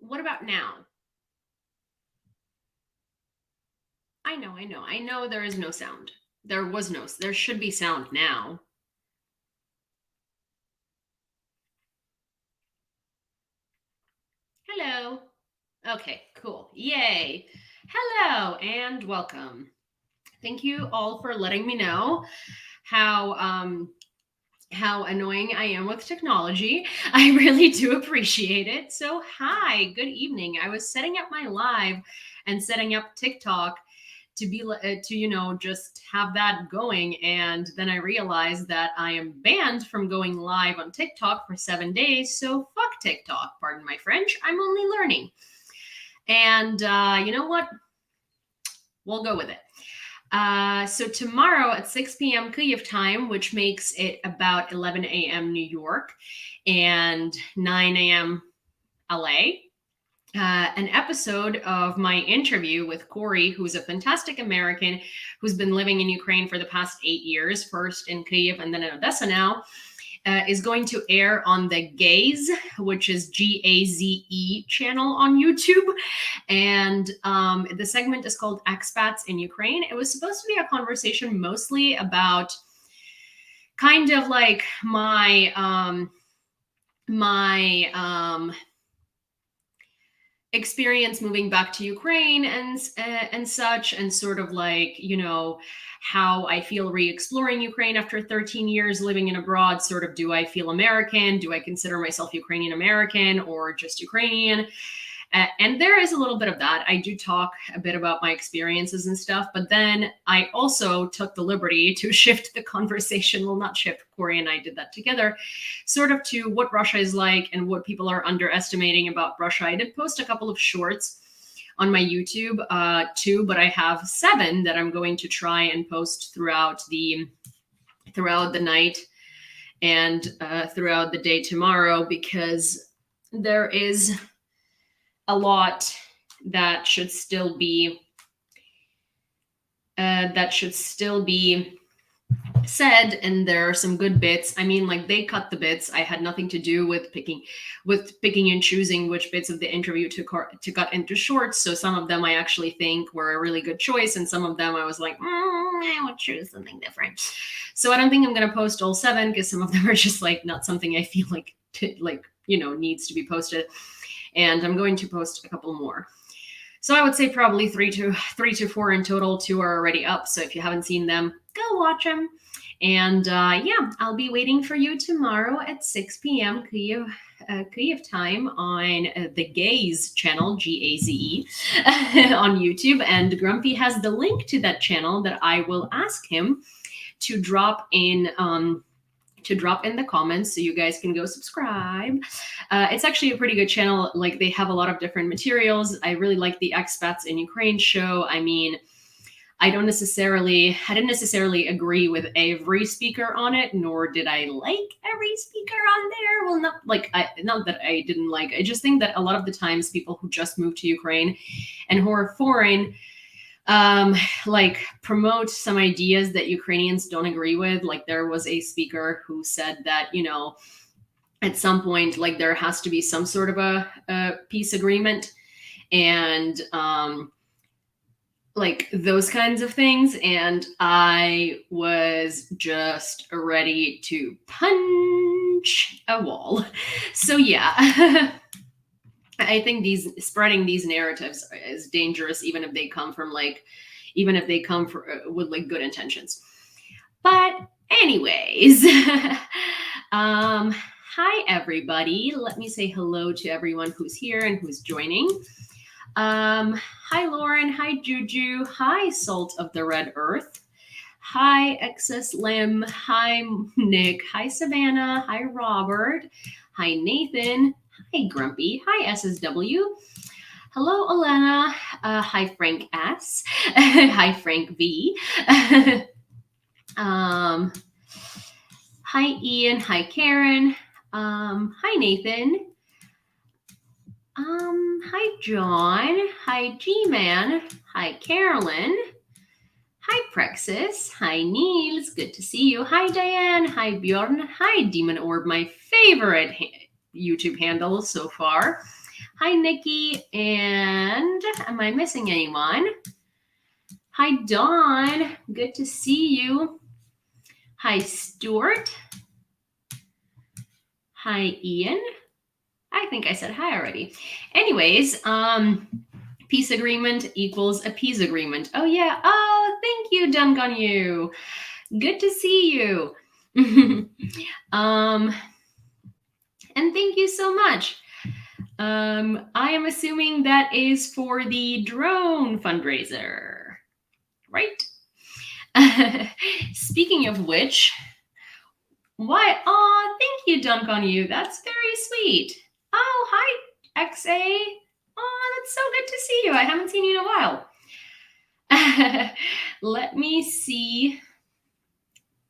What about now? I know there is no sound. There should be sound now. Hello. Okay, cool. Yay. Hello and welcome. Thank you all for letting me know how annoying I am with technology. I really do appreciate it. So, hi, good evening. I was setting up my live and setting up TikTok to be just have that going, and then I realized that I am banned from going live on TikTok for 7 days. So fuck TikTok. Pardon my French. I'm only learning. And you know what? We'll go with it. So tomorrow at 6 p.m. Kyiv time, which makes it about 11 a.m. New York and 9 a.m. LA, an episode of my interview with Corey, who's a fantastic American who's been living in Ukraine for the past 8 years, first in Kyiv and then in Odessa now, is going to air on the Gaze, which is Gaze channel on YouTube. And the segment is called Expats in Ukraine. It was supposed to be a conversation mostly about kind of like my experience moving back to Ukraine and such, and sort of like, how I feel re-exploring Ukraine after 13 years living in abroad. Sort of, do I feel American? Do I consider myself Ukrainian American or just Ukrainian? And there is a little bit of that. I do talk a bit about my experiences and stuff, but then I also took the liberty to shift the conversation. Well, not shift, Corey and I did that together, sort of to what Russia is like and what people are underestimating about Russia. I did post a couple of shorts on my YouTube too, but I have 7 that I'm going to try and post throughout the night and throughout the day tomorrow, because there is a lot that should still be said, and there are some good bits. I mean, like, they cut the bits. I had nothing to do with picking and choosing which bits of the interview to cut into shorts. So some of them I actually think were a really good choice, and some of them I was like, I would choose something different. So I don't think I'm going to post all 7, because some of them are just like not something I feel like needs to be posted. And I'm going to post a couple more. So I would say probably 3 to 4 in total. 2 are already up. So if you haven't seen them, go watch them. And I'll be waiting for you tomorrow at 6 p.m. Kyiv time on the Gaze channel, Gaze, on YouTube. And Grumpy has the link to that channel that I will ask him to drop in the comments, so you guys can go subscribe. It's actually a pretty good channel. Like, they have a lot of different materials. I really like the Expats in Ukraine show. I mean, I didn't necessarily agree with every speaker on it, nor did I like every speaker on there. Well, not that I didn't like. I just think that a lot of the times people who just moved to Ukraine and who are foreign promote some ideas that Ukrainians don't agree with. Like, there was a speaker who said that, at some point, like, there has to be some sort of a peace agreement, and like those kinds of things. And I was just ready to punch a wall. So yeah. I think spreading these narratives is dangerous, even if they come with like good intentions. But anyways, hi everybody. Let me say hello to everyone who's here and who's joining. Hi Lauren. Hi Juju. Hi Salt of the Red Earth. Hi Excess Lim. Hi Nick. Hi Savannah. Hi Robert. Hi Nathan. Hi Grumpy. Hi SSW. Hello Elena. Hi Frank S. Hi Frank V. Hi Ian. Hi Karen. Hi Nathan. Hi John. Hi G-Man. Hi Carolyn. Hi Prexis. Hi Niels. Good to see you. Hi Diane. Hi Bjorn. Hi Demon Orb, my favorite YouTube handle so far. Hi, Nikki. And am I missing anyone? Hi, Dawn. Good to see you. Hi, Stuart. Hi, Ian. I think I said hi already. Anyways, peace agreement equals a peace agreement. Oh, yeah. Oh, thank you, Dunganyu. Good to see you. And thank you so much. I am assuming that is for the drone fundraiser, right? Speaking of which, why? Oh, thank you, Dunk on You. That's very sweet. Oh, hi, XA. Oh, that's so good to see you. I haven't seen you in a while. Let me see.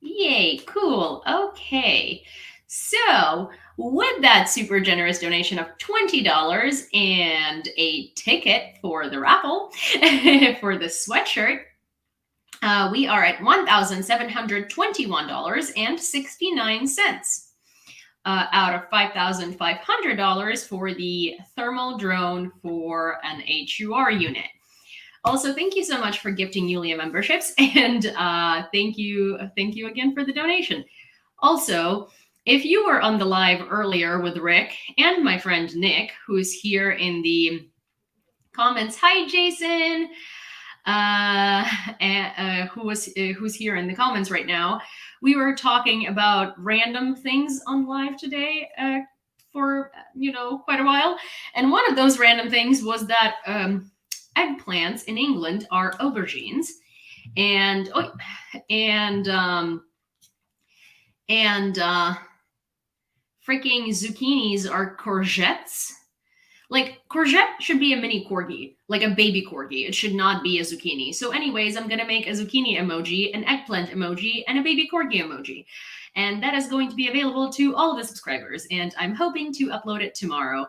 Yay, cool. Okay. So, with that super generous donation of $20 and a ticket for the raffle for the sweatshirt, we are at $1,721.69 out of $5,500 for the thermal drone for an HUR unit. Also, thank you so much for gifting Yulia memberships, and thank you again for the donation. Also, if you were on the live earlier with Rick and my friend Nick, who's here in the comments, hi Jason, who's here in the comments right now, we were talking about random things on live today for quite a while, and one of those random things was that eggplants in England are aubergines, and freaking zucchinis are courgettes. Like, courgette should be a mini corgi, like a baby corgi. It should not be a zucchini. So anyways, I'm going to make a zucchini emoji, an eggplant emoji, and a baby corgi emoji. And that is going to be available to all of the subscribers. And I'm hoping to upload it tomorrow.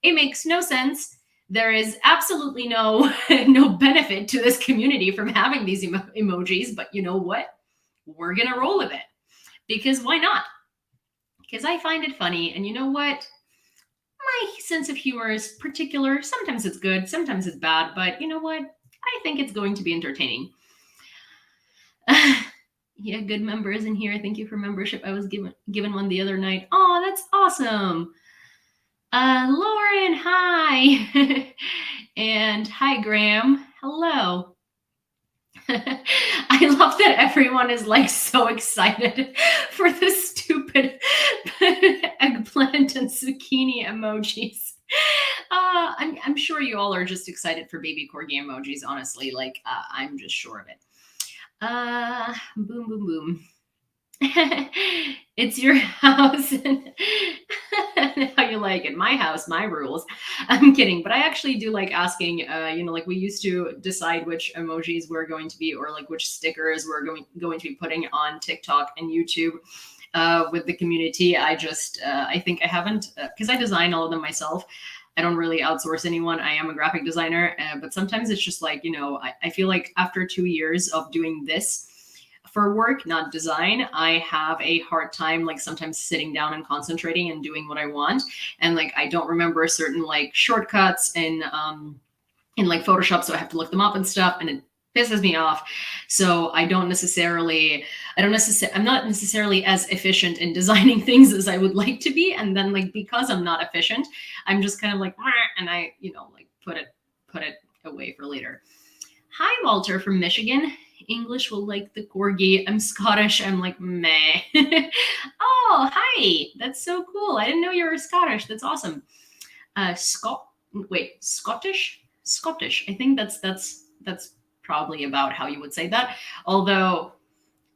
It makes no sense. There is absolutely no benefit to this community from having these emojis. But you know what? We're going to roll with it. Because why not? Because I find it funny. And you know what? My sense of humor is particular. Sometimes it's good, sometimes it's bad, but you know what? I think it's going to be entertaining. Yeah, good members in here. Thank you for membership. I was given one the other night. Oh, that's awesome. Lauren, hi. And hi, Graham. Hello. I love that everyone is like so excited for the stupid eggplant and zucchini emojis. I'm sure you all are just excited for baby corgi emojis, honestly. Like, I'm just sure of it. Boom, boom, boom. It's your house and how you like it. My house, my rules. I'm kidding, but I actually do like asking. Like we used to decide which emojis we're going to be, or like which stickers we're going to be putting on TikTok and YouTube with the community. I think I haven't, because I design all of them myself. I don't really outsource anyone. I am a graphic designer, but sometimes it's just like, I feel like after 2 years of doing this for work, not design, I have a hard time, like sometimes sitting down and concentrating and doing what I want. And like, I don't remember certain like shortcuts in like Photoshop. So I have to look them up and stuff. And it pisses me off. So I'm not necessarily as efficient in designing things as I would like to be. And then like, because I'm not efficient, I'm just kind of like, and I, like put it away for later. Hi, Walter from Michigan. English will like the corgi. I'm Scottish. I'm like, meh. Oh, hi. That's so cool. I didn't know you were Scottish. That's awesome. Scottish? Scottish. I think that's probably about how you would say that. Although,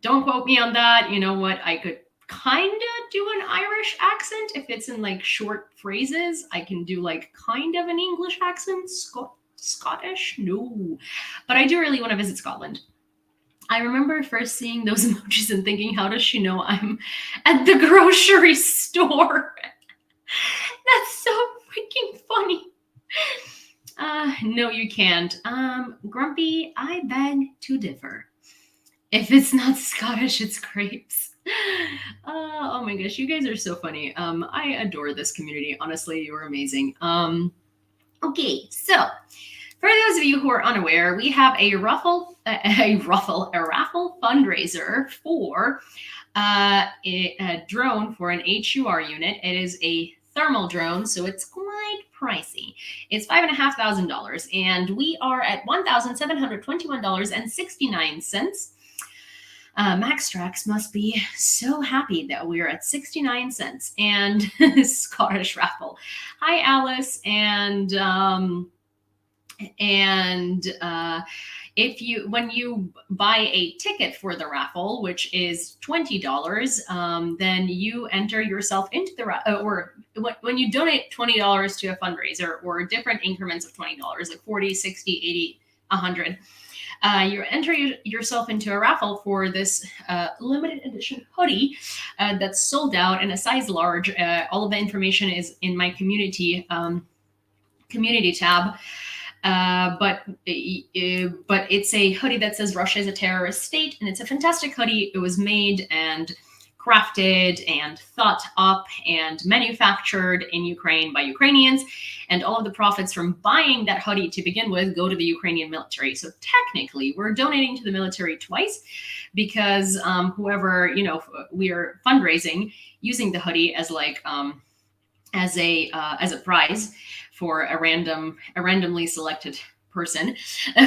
don't quote me on that. You know what? I could kind of do an Irish accent if it's in like short phrases. I can do like kind of an English accent. Scottish? No. But I do really want to visit Scotland. I remember first seeing those emojis and thinking, how does she know I'm at the grocery store? That's so freaking funny. No, you can't. Grumpy, I beg to differ. If it's not Scottish, it's grapes. Oh my gosh, you guys are so funny. I adore this community. Honestly, you're amazing. Okay, so for those of you who are unaware, we have a raffle fundraiser for a drone for an HUR unit. It is a thermal drone, so it's quite pricey. It's $5,500, and we are at $1,721.69. Maxtrax must be so happy that we're at 69 cents. And Scottish raffle. Hi, Alice, and if you when you buy a ticket for the raffle, which is $20, then you enter yourself into the or when you donate $20 to a fundraiser, or different increments of $20, like 40, 60, 80, 100, you enter yourself into a raffle for this limited edition hoodie that's sold out in a size large. All of the information is in my community tab. But it's a hoodie that says Russia is a terrorist state, and it's a fantastic hoodie. It was made and crafted and thought up and manufactured in Ukraine by Ukrainians, and all of the profits from buying that hoodie to begin with go to the Ukrainian military. So technically, we're donating to the military twice, because whoever, we are fundraising using the hoodie as like as a prize for a randomly selected person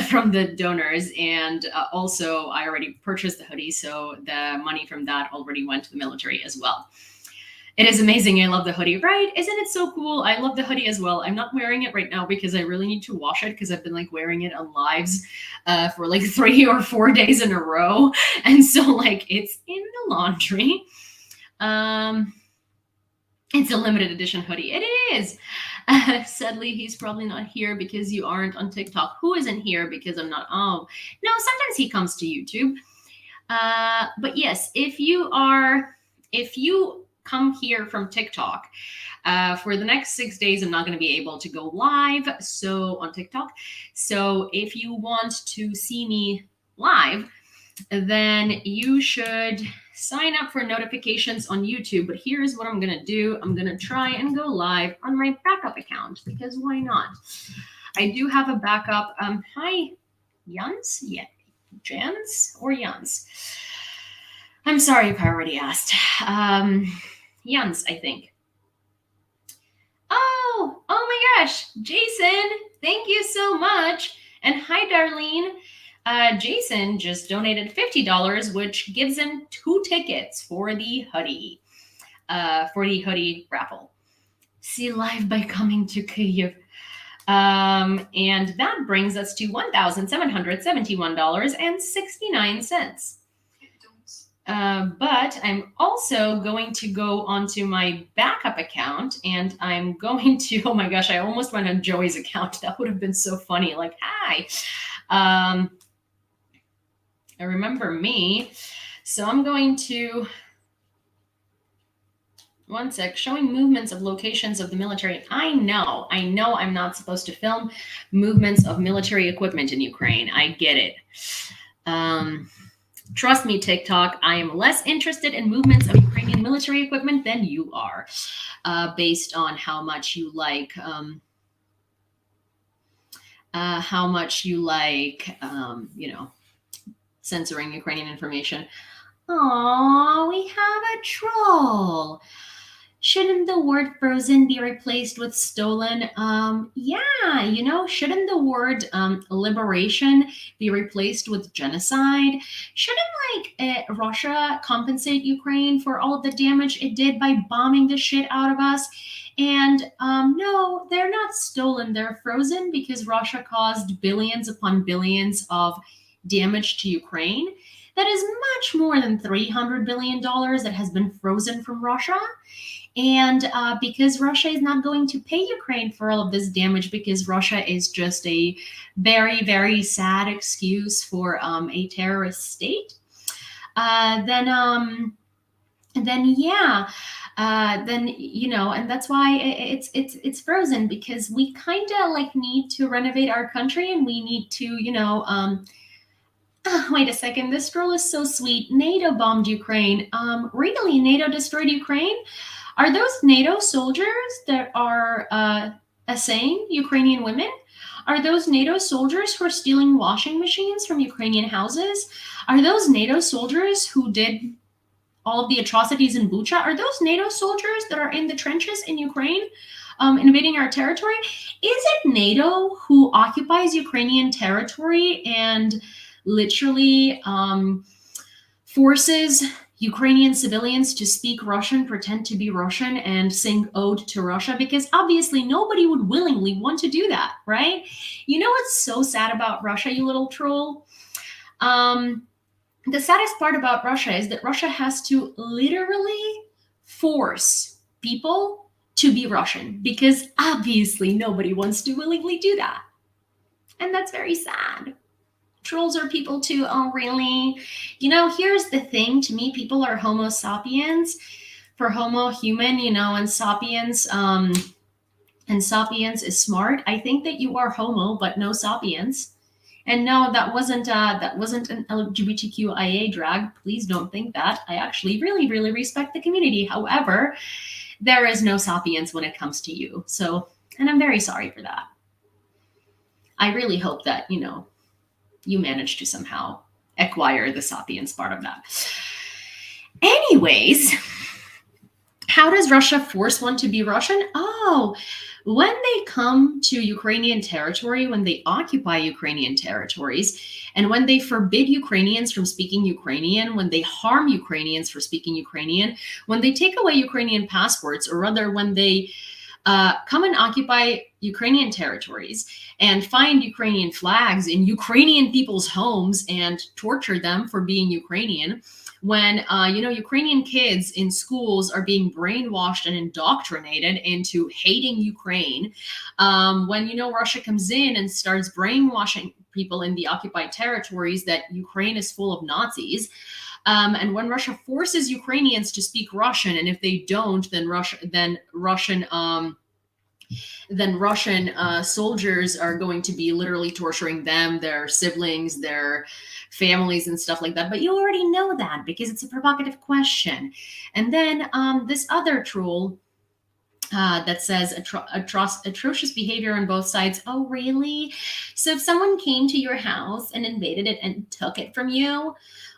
from the donors. And also I already purchased the hoodie, so the money from that already went to the military as well. It is amazing. I love the hoodie, right? Isn't it so cool? I love the hoodie as well. I'm not wearing it right now because I really need to wash it, because I've been like wearing it on lives for like 3 or 4 days in a row. And so like it's in the laundry. It's a limited edition hoodie. It is. Sadly, he's probably not here because you aren't on TikTok. Who isn't here because I'm not? Oh, no, sometimes he comes to YouTube. But yes, if you come here from TikTok, for the next 6 days, I'm not going to be able to go live on TikTok. So if you want to see me live, then you should sign up for notifications on YouTube. But here's what I'm going to do. I'm going to try and go live on my backup account, because why not? I do have a backup. Hi, Jans? Yeah, Jans or Jans? I'm sorry if I already asked. Jans, I think. Oh my gosh, Jason, thank you so much. And hi, Darlene. Jason just donated $50, which gives him 2 tickets for the hoodie raffle. See live by coming to Kyiv. And that brings us to $1,771.69. But I'm also going to go onto my backup account, and I'm going to, oh my gosh, I almost went on Joey's account. That would have been so funny. Like, hi. I remember me. So I'm going to, one sec, showing movements of locations of the military. I know I'm not supposed to film movements of military equipment in Ukraine. I get it. Trust me, TikTok, I am less interested in movements of Ukrainian military equipment than you are, based on how much you like, censoring Ukrainian information. Oh, we have a troll. Shouldn't the word frozen be replaced with stolen? Yeah, shouldn't the word liberation be replaced with genocide? Shouldn't Russia compensate Ukraine for all of the damage it did by bombing the shit out of us? And no, they're not stolen. They're frozen because Russia caused billions upon billions of damage to Ukraine. That is much more than $300 billion that has been frozen from Russia. And because Russia is not going to pay Ukraine for all of this damage, because Russia is just a very, very sad excuse for a terrorist state, then and that's why it's frozen, because we kind of like need to renovate our country, and we need to, wait a second, this girl is so sweet. NATO bombed Ukraine. Really? NATO destroyed Ukraine? Are those NATO soldiers that are saying, Ukrainian women? Are those NATO soldiers who are stealing washing machines from Ukrainian houses? Are those NATO soldiers who did all of the atrocities in Bucha? Are those NATO soldiers that are in the trenches in Ukraine, invading our territory? Is it NATO who occupies Ukrainian territory and literally forces Ukrainian civilians to speak Russian, pretend to be Russian, and sing ode to Russia? Because obviously nobody would willingly want to do that, right? You know what's so sad about Russia, you little troll? The saddest part about Russia is that Russia has to literally force people to be Russian, because obviously nobody wants to willingly do that. And that's very sad. Trolls are people too. Oh, really? You know, here's the thing. To me, people are Homo sapiens. For Homo human, you know, and sapiens is smart. I think that you are Homo, but no sapiens. And no, that wasn't an LGBTQIA drag. Please don't think that. I actually really, really respect the community. However, there is no sapiens when it comes to you. So, and I'm very sorry for that. I really hope that, you know, you manage to somehow acquire the sapiens part of that. Anyways, how does Russia force one to be Russian? Oh, when they come to Ukrainian territory, when they occupy Ukrainian territories, and when they forbid Ukrainians from speaking Ukrainian, when they harm Ukrainians for speaking Ukrainian, when they take away Ukrainian passports, or rather when they come and occupy Ukrainian territories and find Ukrainian flags in Ukrainian people's homes and torture them for being Ukrainian, when you know, Ukrainian kids in schools are being brainwashed and indoctrinated into hating Ukraine, when, you know, Russia comes in and starts brainwashing people in the occupied territories that Ukraine is full of Nazis, and when Russia forces Ukrainians to speak Russian, and if they don't, then Russian soldiers are going to be literally torturing them, their siblings, their families, and stuff like that. But you already know that because it's a provocative question. And then this other troll that says atrocious behavior on both sides. Oh, really? So if someone came to your house and invaded it and took it from you,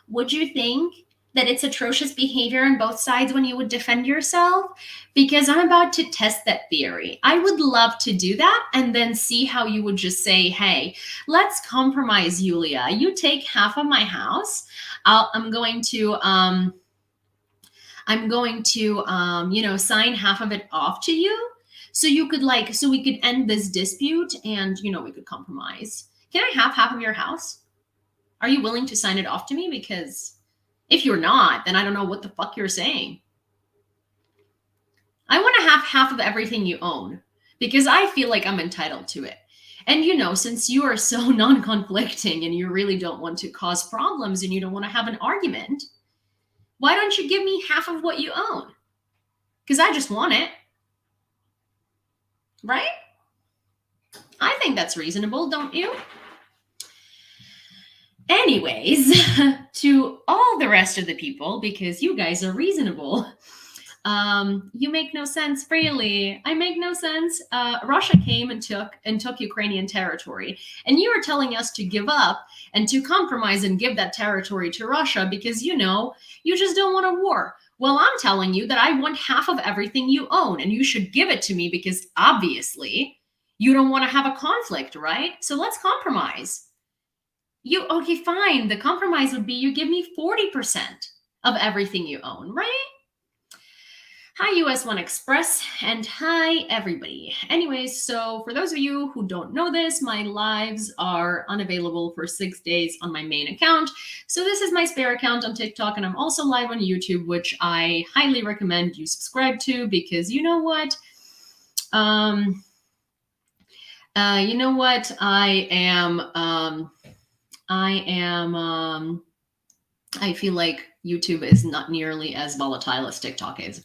would you think that it's atrocious behavior on both sides when you would defend yourself? Because I'm about to test that theory. I would love to do that and then see how you would just say, hey, let's compromise, Yulia. You take half of my house. I'm going to you know, sign half of it off to you. So you could so we could end this dispute and, you know, we could compromise. Can I have half of your house? Are you willing to sign it off to me? Because if you're not, then I don't know what the fuck you're saying. I want to have half of everything you own because I feel like I'm entitled to it. And, you know, since you are so non-conflicting and you really don't want to cause problems and you don't want to have an argument, why don't you give me half of what you own? Because I just want it. Right? I think that's reasonable, don't you? Anyways, to all the rest of the people, because you guys are reasonable, you make no sense, really. I make no sense. Russia came and took Ukrainian territory, and you are telling us to give up and to compromise and give that territory to Russia because, you know, you just don't want a war. Well, I'm telling you that I want half of everything you own, and you should give it to me because obviously you don't want to have a conflict, right? So let's compromise. Okay, fine. The compromise would be you give me 40% of everything you own, right? Hi, US One Express, and hi, everybody. Anyways, so for those of you who don't know this, my lives are unavailable for 6 days on my main account. So this is my spare account on TikTok, and I'm also live on YouTube, which I highly recommend you subscribe to because you know what? You know what? I feel like YouTube is not nearly as volatile as TikTok is.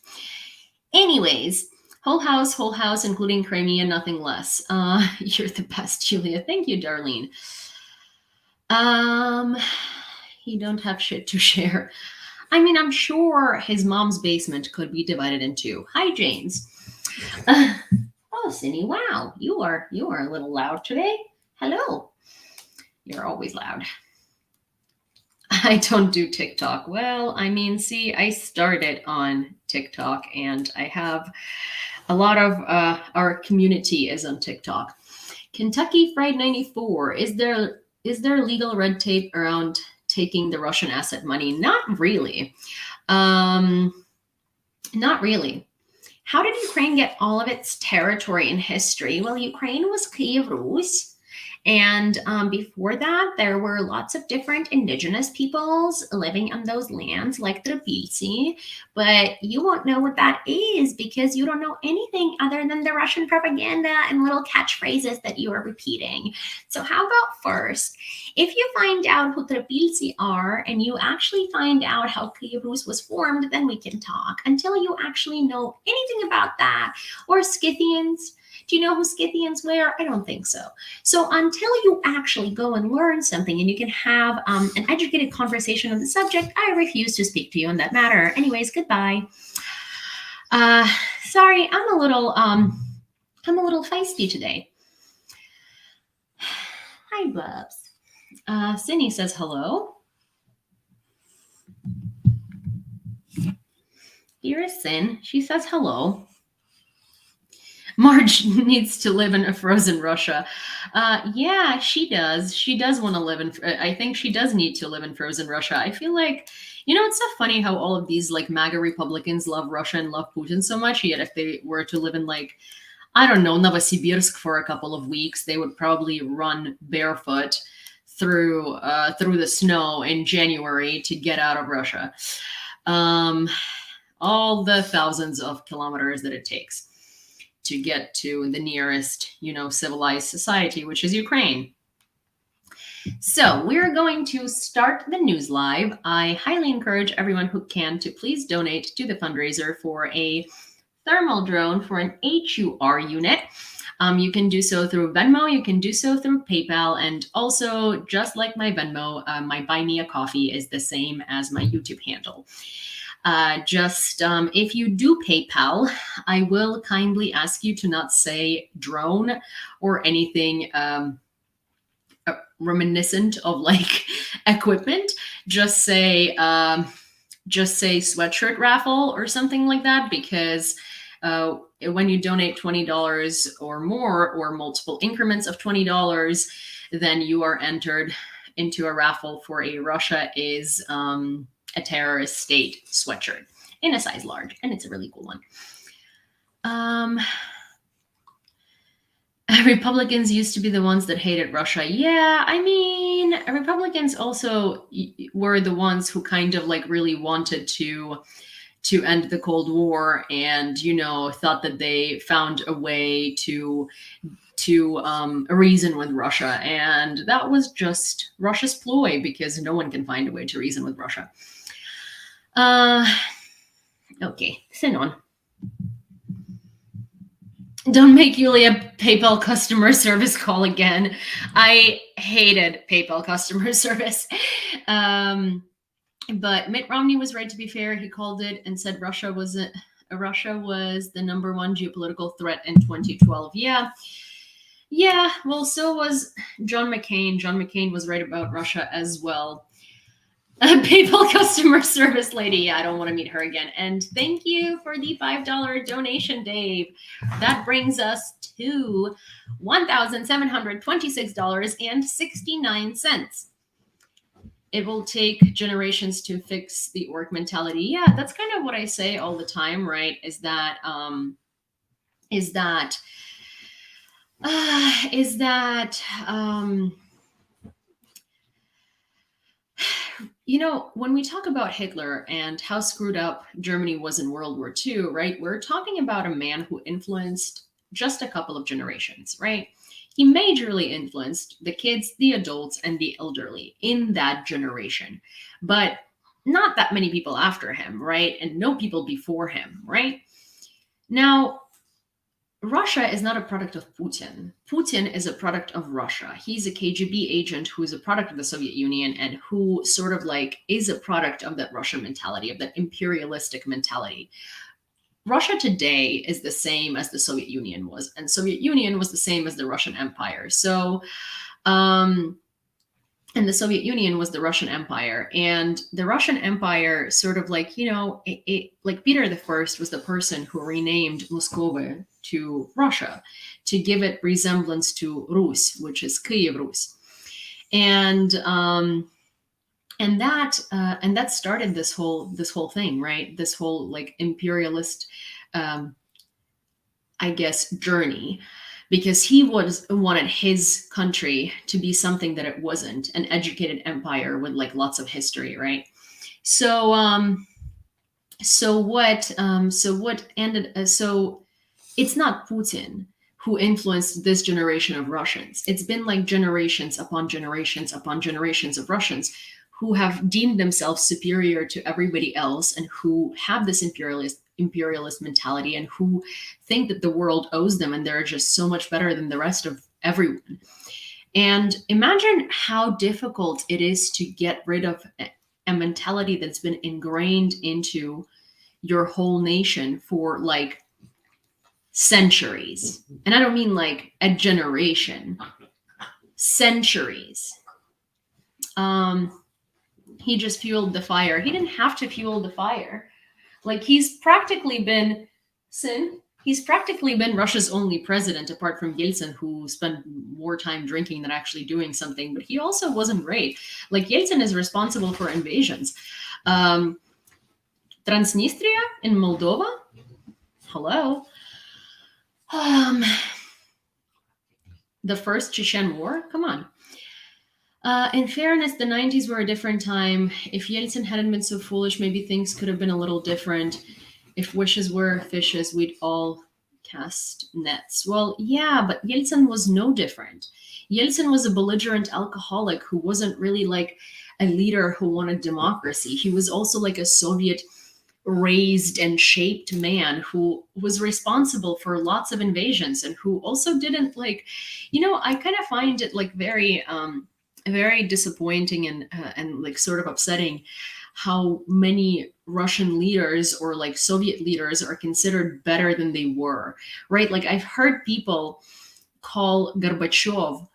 Anyways, whole house, including Crimea, nothing less. You're the best, Yulia. Thank you, Darlene. You don't have shit to share. I mean, I'm sure his mom's basement could be divided in two. Hi, James. Oh, Hello, Cindy. Wow, you are a little loud today. Hello. You're always loud. I don't do TikTok. Well, I mean, see, I started on TikTok and I have a lot of our community is on TikTok. Kentucky Fried 94. Is there legal red tape around taking the Russian asset money? Not really. Not really. How did Ukraine get all of its territory in history? Well, Ukraine was Kiev Rus. And before that, there were lots of different indigenous peoples living on those lands, like Trapilsi. But you won't know what that is because you don't know anything other than the Russian propaganda and little catchphrases that you are repeating. So how about first, if you find out who Trapilsi are and you actually find out how Kiev Rus was formed, then we can talk. Until you actually know anything about that, or Scythians. Do you know who Scythians were? I don't think so. So until you actually go and learn something and you can have an educated conversation on the subject, I refuse to speak to you on that matter. Anyways, goodbye. Sorry, I'm a little feisty today. Hi, Bubs. Cindy says hello. Here is Sin. She says hello. Marge needs to live in a frozen Russia. Yeah, she does. She does want to live in, I think she does need to live in frozen Russia. I feel like, it's so funny how all of these like MAGA Republicans love Russia and love Putin so much. Yet if they were to live in like, I don't know, Novosibirsk for a couple of weeks, they would probably run barefoot through the snow in January to get out of Russia. All the thousands of kilometers that it takes to get to the nearest, civilized society, which is Ukraine. So we're going to start the news live. I highly encourage everyone who can to please donate to the fundraiser for a thermal drone for an HUR unit. You can do so through Venmo, you can do so through PayPal, and also just like my Venmo, my Buy Me a Coffee is the same as my YouTube handle. If you do PayPal, I will kindly ask you to not say drone or anything reminiscent of like equipment. Just say sweatshirt raffle or something like that, because when you donate $20 or more, or multiple increments of $20, then you are entered into a raffle for a Russia is a terrorist state sweatshirt in a size large, and it's a really cool one. Republicans used to be the ones that hated Russia. Yeah, I mean, Republicans also were the ones who kind of like really wanted to end the Cold War, and thought that they found a way to reason with Russia, and that was just Russia's ploy, because no one can find a way to reason with Russia. Okay, send on. Don't make Yulia PayPal customer service call again. I hated PayPal customer service. But Mitt Romney was right, to be fair. He called it and said Russia was the number one geopolitical threat in 2012. Yeah, well, so was John McCain. John McCain was right about Russia as well. PayPal customer service lady. Yeah, I don't want to meet her again. And thank you for the $5 donation, Dave. That brings us to $1,726.69. It will take generations to fix the orc mentality. Yeah, that's kind of what I say all the time, right? Is that when we talk about Hitler and how screwed up Germany was in World War II, right? We're talking about a man who influenced just a couple of generations, right? He majorly influenced the kids, the adults, and the elderly in that generation, but not that many people after him, right? And no people before him, right? Now, Russia is not a product of Putin. Putin is a product of Russia. He's a KGB agent who is a product of the Soviet Union and who sort of like is a product of that Russian mentality, of that imperialistic mentality. Russia today is the same as the Soviet Union was, and Soviet Union was the same as the Russian Empire. So, and the Soviet Union was the Russian Empire, and the Russian Empire sort of like, like Peter the First was the person who renamed Moscow to Russia to give it resemblance to Rus, which is Kiev Rus, and that started this whole thing, right? This whole like imperialist, I guess, journey, because he wanted his country to be something that it wasn't, an educated empire with like lots of history, right? So it's not Putin who influenced this generation of Russians. It's been like generations upon generations upon generations of Russians who have deemed themselves superior to everybody else, and who have this imperialist mentality, and who think that the world owes them and they're just so much better than the rest of everyone. And imagine how difficult it is to get rid of a mentality that's been ingrained into your whole nation for like centuries. And I don't mean like a generation, centuries. He just fueled the fire. He didn't have to fuel the fire. Like he's practically been Russia's only president, apart from Yeltsin, who spent more time drinking than actually doing something. But he also wasn't great. Like Yeltsin is responsible for invasions. Transnistria in Moldova. Hello. The first Chechen War. Come on. In fairness, the 90s were a different time. If Yeltsin hadn't been so foolish, maybe things could have been a little different. If wishes were fishes, we'd all cast nets. Well, yeah, but Yeltsin was no different. Yeltsin was a belligerent alcoholic who wasn't really like a leader who wanted democracy. He was also like a Soviet raised and shaped man who was responsible for lots of invasions, and who also didn't like, I kind of find it like very disappointing and like sort of upsetting how many Russian leaders or like Soviet leaders are considered better than they were, right? Like I've heard people call Gorbachev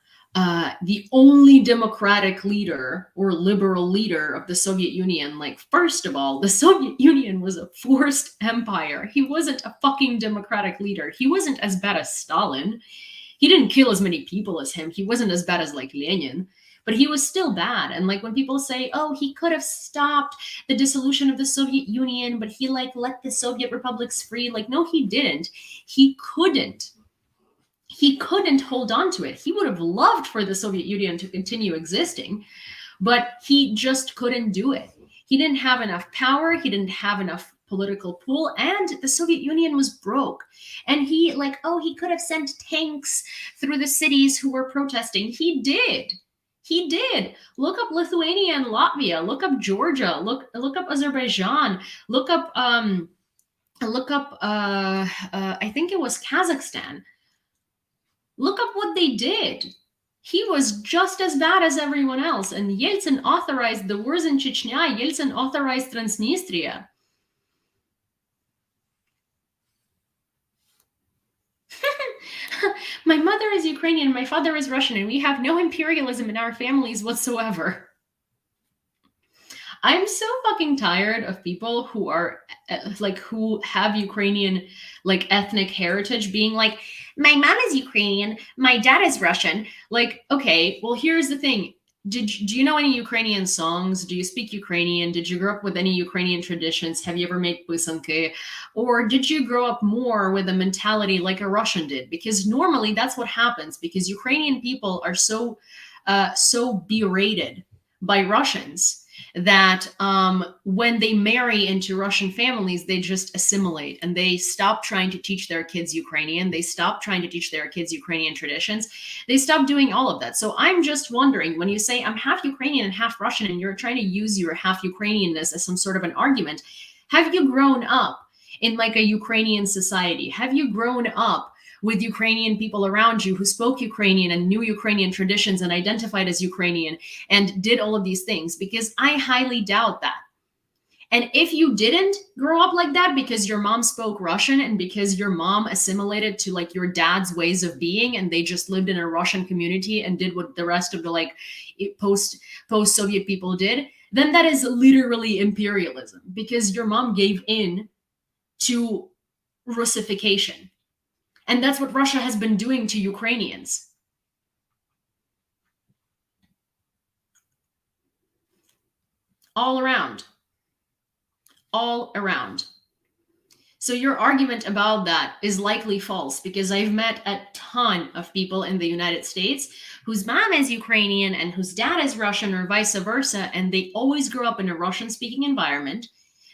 the only democratic leader or liberal leader of the Soviet Union. Like, first of all, the Soviet Union was a forced empire. He wasn't a fucking democratic leader. He wasn't as bad as Stalin. He didn't kill as many people as him. He wasn't as bad as like Lenin. But he was still bad. And like when people say, oh, he could have stopped the dissolution of the Soviet Union, but he like let the Soviet republics free. Like, no, he didn't. He couldn't hold on to it. He would have loved for the Soviet Union to continue existing, but he just couldn't do it. He didn't have enough power. He didn't have enough political pull, and the Soviet Union was broke. And he could have sent tanks through the cities who were protesting. He did. Look up Lithuania and Latvia. Look up Georgia. Look up Azerbaijan. Look up I think it was Kazakhstan. Look up what they did. He was just as bad as everyone else. And Yeltsin authorized the wars in Chechnya. Yeltsin authorized Transnistria. My mother is Ukrainian, my father is Russian, and we have no imperialism in our families whatsoever. I'm so fucking tired of people who are who have Ukrainian like ethnic heritage being like, my mom is Ukrainian, my dad is Russian. Like, okay, well, here's the thing. Do you know any Ukrainian songs? Do you speak Ukrainian? Did you grow up with any Ukrainian traditions? Have you ever made pisanki? Or did you grow up more with a mentality like a Russian did? Because normally that's what happens, because Ukrainian people are so berated by Russians that when they marry into Russian families, they just assimilate and they stop trying to teach their kids Ukrainian. They stop trying to teach their kids Ukrainian traditions. They stop doing all of that. So I'm just wondering, when you say I'm half Ukrainian and half Russian, and you're trying to use your half Ukrainianness as some sort of an argument, have you grown up in like a Ukrainian society? Have you grown up with Ukrainian people around you who spoke Ukrainian and knew Ukrainian traditions and identified as Ukrainian and did all of these things? Because I highly doubt that. And if you didn't grow up like that because your mom spoke Russian and because your mom assimilated to like your dad's ways of being and they just lived in a Russian community and did what the rest of the like post Soviet people did, then that is literally imperialism because your mom gave in to Russification. And that's what Russia has been doing to Ukrainians. All around. All around. So your argument about that is likely false because I've met a ton of people in the United States whose mom is Ukrainian and whose dad is Russian or vice versa, and they always grew up in a Russian-speaking environment.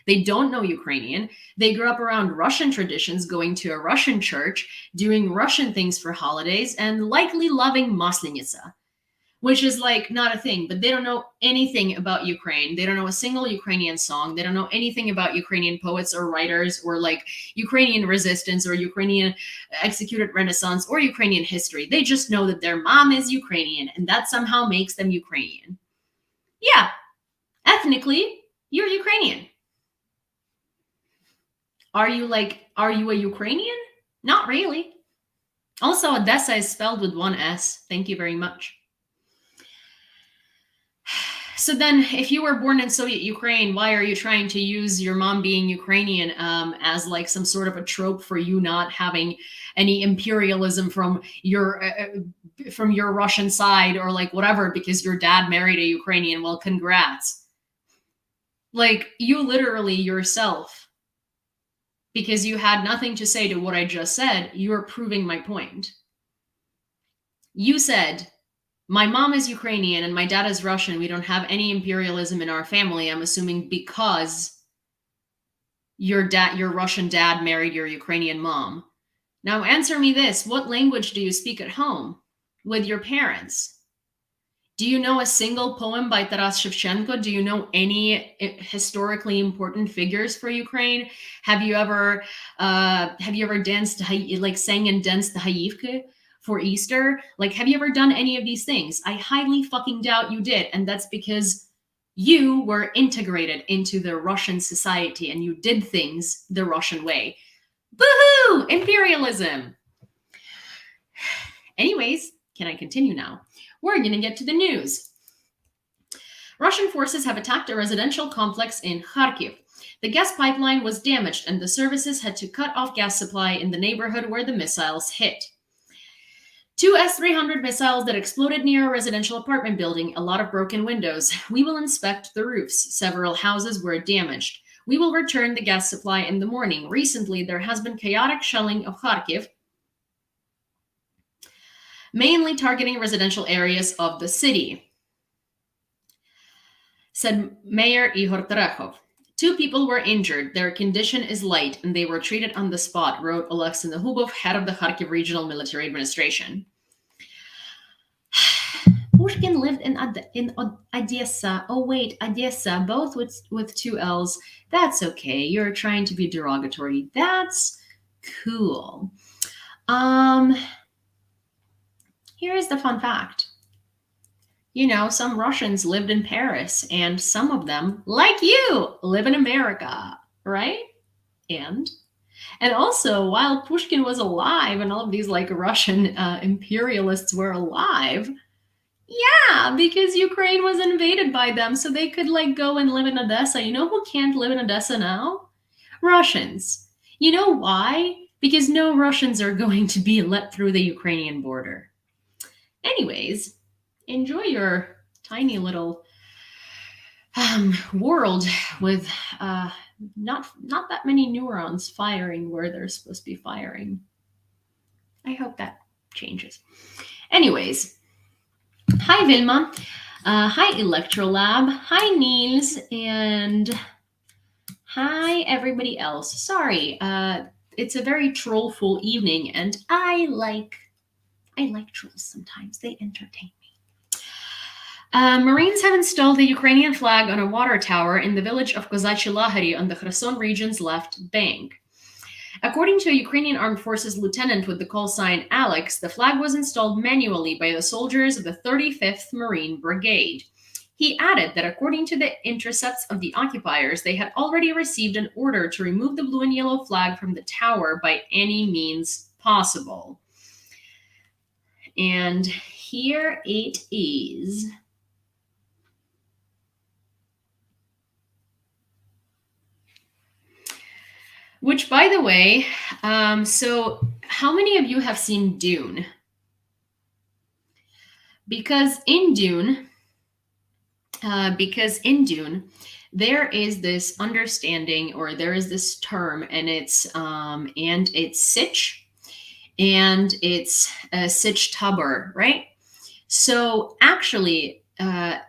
They don't know Ukrainian. They grew up around Russian traditions, going to a Russian church, doing Russian things for holidays, and likely loving Maslenitsa, which is like not a thing, but they don't know anything about Ukraine. They don't know a single Ukrainian song. They don't know anything about Ukrainian poets or writers or like Ukrainian resistance or Ukrainian executed Renaissance or Ukrainian history. They just know that their mom is Ukrainian and that somehow makes them Ukrainian. Yeah, ethnically, you're Ukrainian. Are you a Ukrainian? Not really. Also, Odessa is spelled with one S. Thank you very much. So then, if you were born in Soviet Ukraine, why are you trying to use your mom being Ukrainian as like some sort of a trope for you not having any imperialism from your Russian side or like whatever because your dad married a Ukrainian? Well, congrats. Like you literally yourself, because you had nothing to say to what I just said, you're proving my point. You said, my mom is Ukrainian and my dad is Russian. We don't have any imperialism in our family. I'm assuming because your Russian dad married your Ukrainian mom. Now answer me this. What language do you speak at home with your parents? Do you know a single poem by Taras Shevchenko? Do you know any historically important figures for Ukraine? Have you ever danced, like sang and danced the Hayivka for Easter? Like, have you ever done any of these things? I highly fucking doubt you did. And that's because you were integrated into the Russian society and you did things the Russian way. Boo-hoo! Imperialism! Anyways, can I continue now? We're going to get to the news. Russian forces have attacked a residential complex in Kharkiv. The gas pipeline was damaged and the services had to cut off gas supply in the neighborhood where the missiles hit. 2 S-300 missiles that exploded near a residential apartment building, a lot of broken windows. We will inspect the roofs. Several houses were damaged. We will return the gas supply in the morning. Recently, there has been chaotic shelling of Kharkiv, mainly targeting residential areas of the city, said Mayor Ihor Terekhov. 2 people were injured. Their condition is light, and they were treated on the spot, wrote Oleksiy Nahubov, head of the Kharkiv Regional Military Administration. Pushkin lived in Odessa. Oh, wait, Odessa, both with 2 L's. That's okay. You're trying to be derogatory. That's cool. Here is the fun fact. You know, some Russians lived in Paris, and some of them, like you, live in America, right? And also, while Pushkin was alive and all of these like Russian imperialists were alive, yeah, because Ukraine was invaded by them, so they could like go and live in Odessa. You know who can't live in Odessa now? Russians. You know why? Because no Russians are going to be let through the Ukrainian border. Anyways, enjoy your tiny little world with not that many neurons firing where they're supposed to be firing. I hope that changes. Anyways, hi Vilma, hi Electrolab, hi Niels, and hi everybody else. Sorry, it's a very trollful evening, and I like trolls sometimes. They entertain me. Marines have installed the Ukrainian flag on a water tower in the village of Kozachyi Lahari on the Kherson region's left bank. According to a Ukrainian Armed Forces lieutenant with the call sign Alex, the flag was installed manually by the soldiers of the 35th Marine Brigade. He added that according to the intercepts of the occupiers, they had already received an order to remove the blue and yellow flag from the tower by any means possible. And here it is. Which, by the way, so how many of you have seen Dune? Because in Dune, there is this understanding, or there is this term, and it's sich, and it's sich tabor, right? So actually,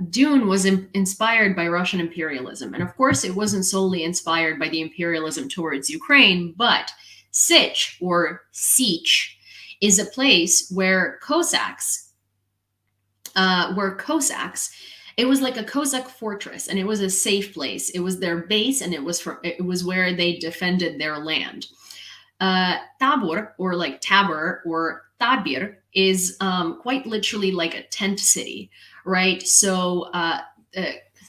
Dune was inspired by Russian imperialism. And of course, it wasn't solely inspired by the imperialism towards Ukraine, but Sich, or Sich, is a place where Cossacks, it was like a Cossack fortress, and it was a safe place. It was their base, and it was where they defended their land. Tabor, or like Tabor, or Tabir, is quite literally like a tent city, right? So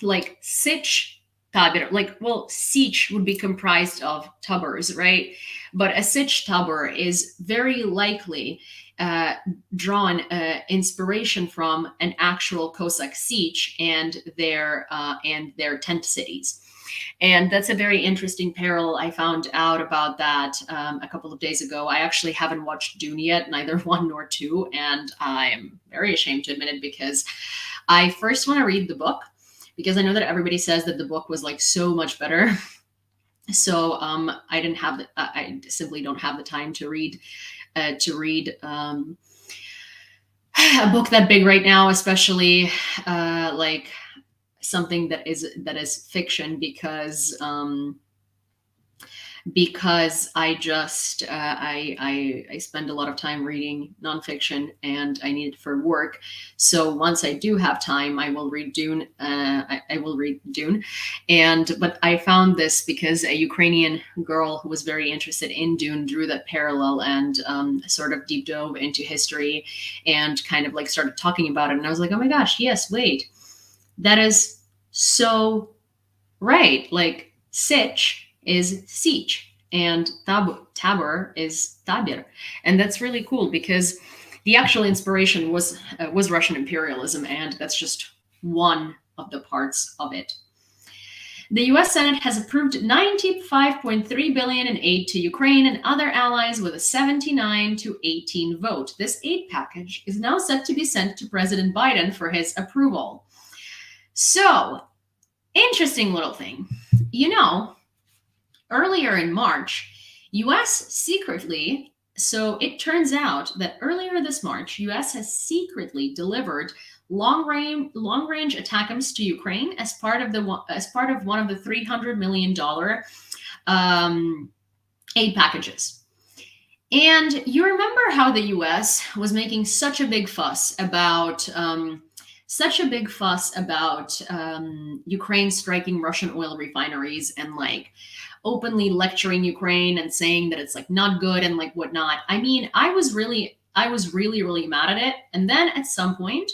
like Sich Tabir, like, well, Sich would be comprised of tabors, right? But a Sich tabor is very likely drawn inspiration from an actual Cossack siege and their tent cities. And that's a very interesting parallel. I found out about that a couple of days ago. I actually haven't watched Dune yet, neither one nor two, and I am very ashamed to admit it, because I first want to read the book, because I know that everybody says that the book was like so much better. So I simply don't have the time to read a book that big right now, especially like something that is fiction, because I just I spend a lot of time reading nonfiction, and I need it for work. So once I do have time, I will read Dune. I will read Dune, but I found this because a Ukrainian girl who was very interested in Dune drew that parallel, and sort of deep dove into history, and kind of like started talking about it. And I was like, oh my gosh, yes, wait, that is so right. Like Sich is siege, and tabor is tabir, and that's really cool, because the actual inspiration was Russian imperialism, and that's just one of the parts of it. The U.S. Senate has approved $95.3 billion in aid to Ukraine and other allies with a 79-18 vote. This aid package is now set to be sent to President Biden for his approval. So, interesting little thing. Earlier in March, U.S. secretly, so it turns out that earlier this March, U.S. has secretly delivered long-range ATACMS to Ukraine as part of one of the $300 million aid packages. And you remember how the U.S. was making such a big fuss about Ukraine striking Russian oil refineries, and like openly lecturing Ukraine and saying that it's like not good and like whatnot. I mean, I was really mad at it. And then at some point,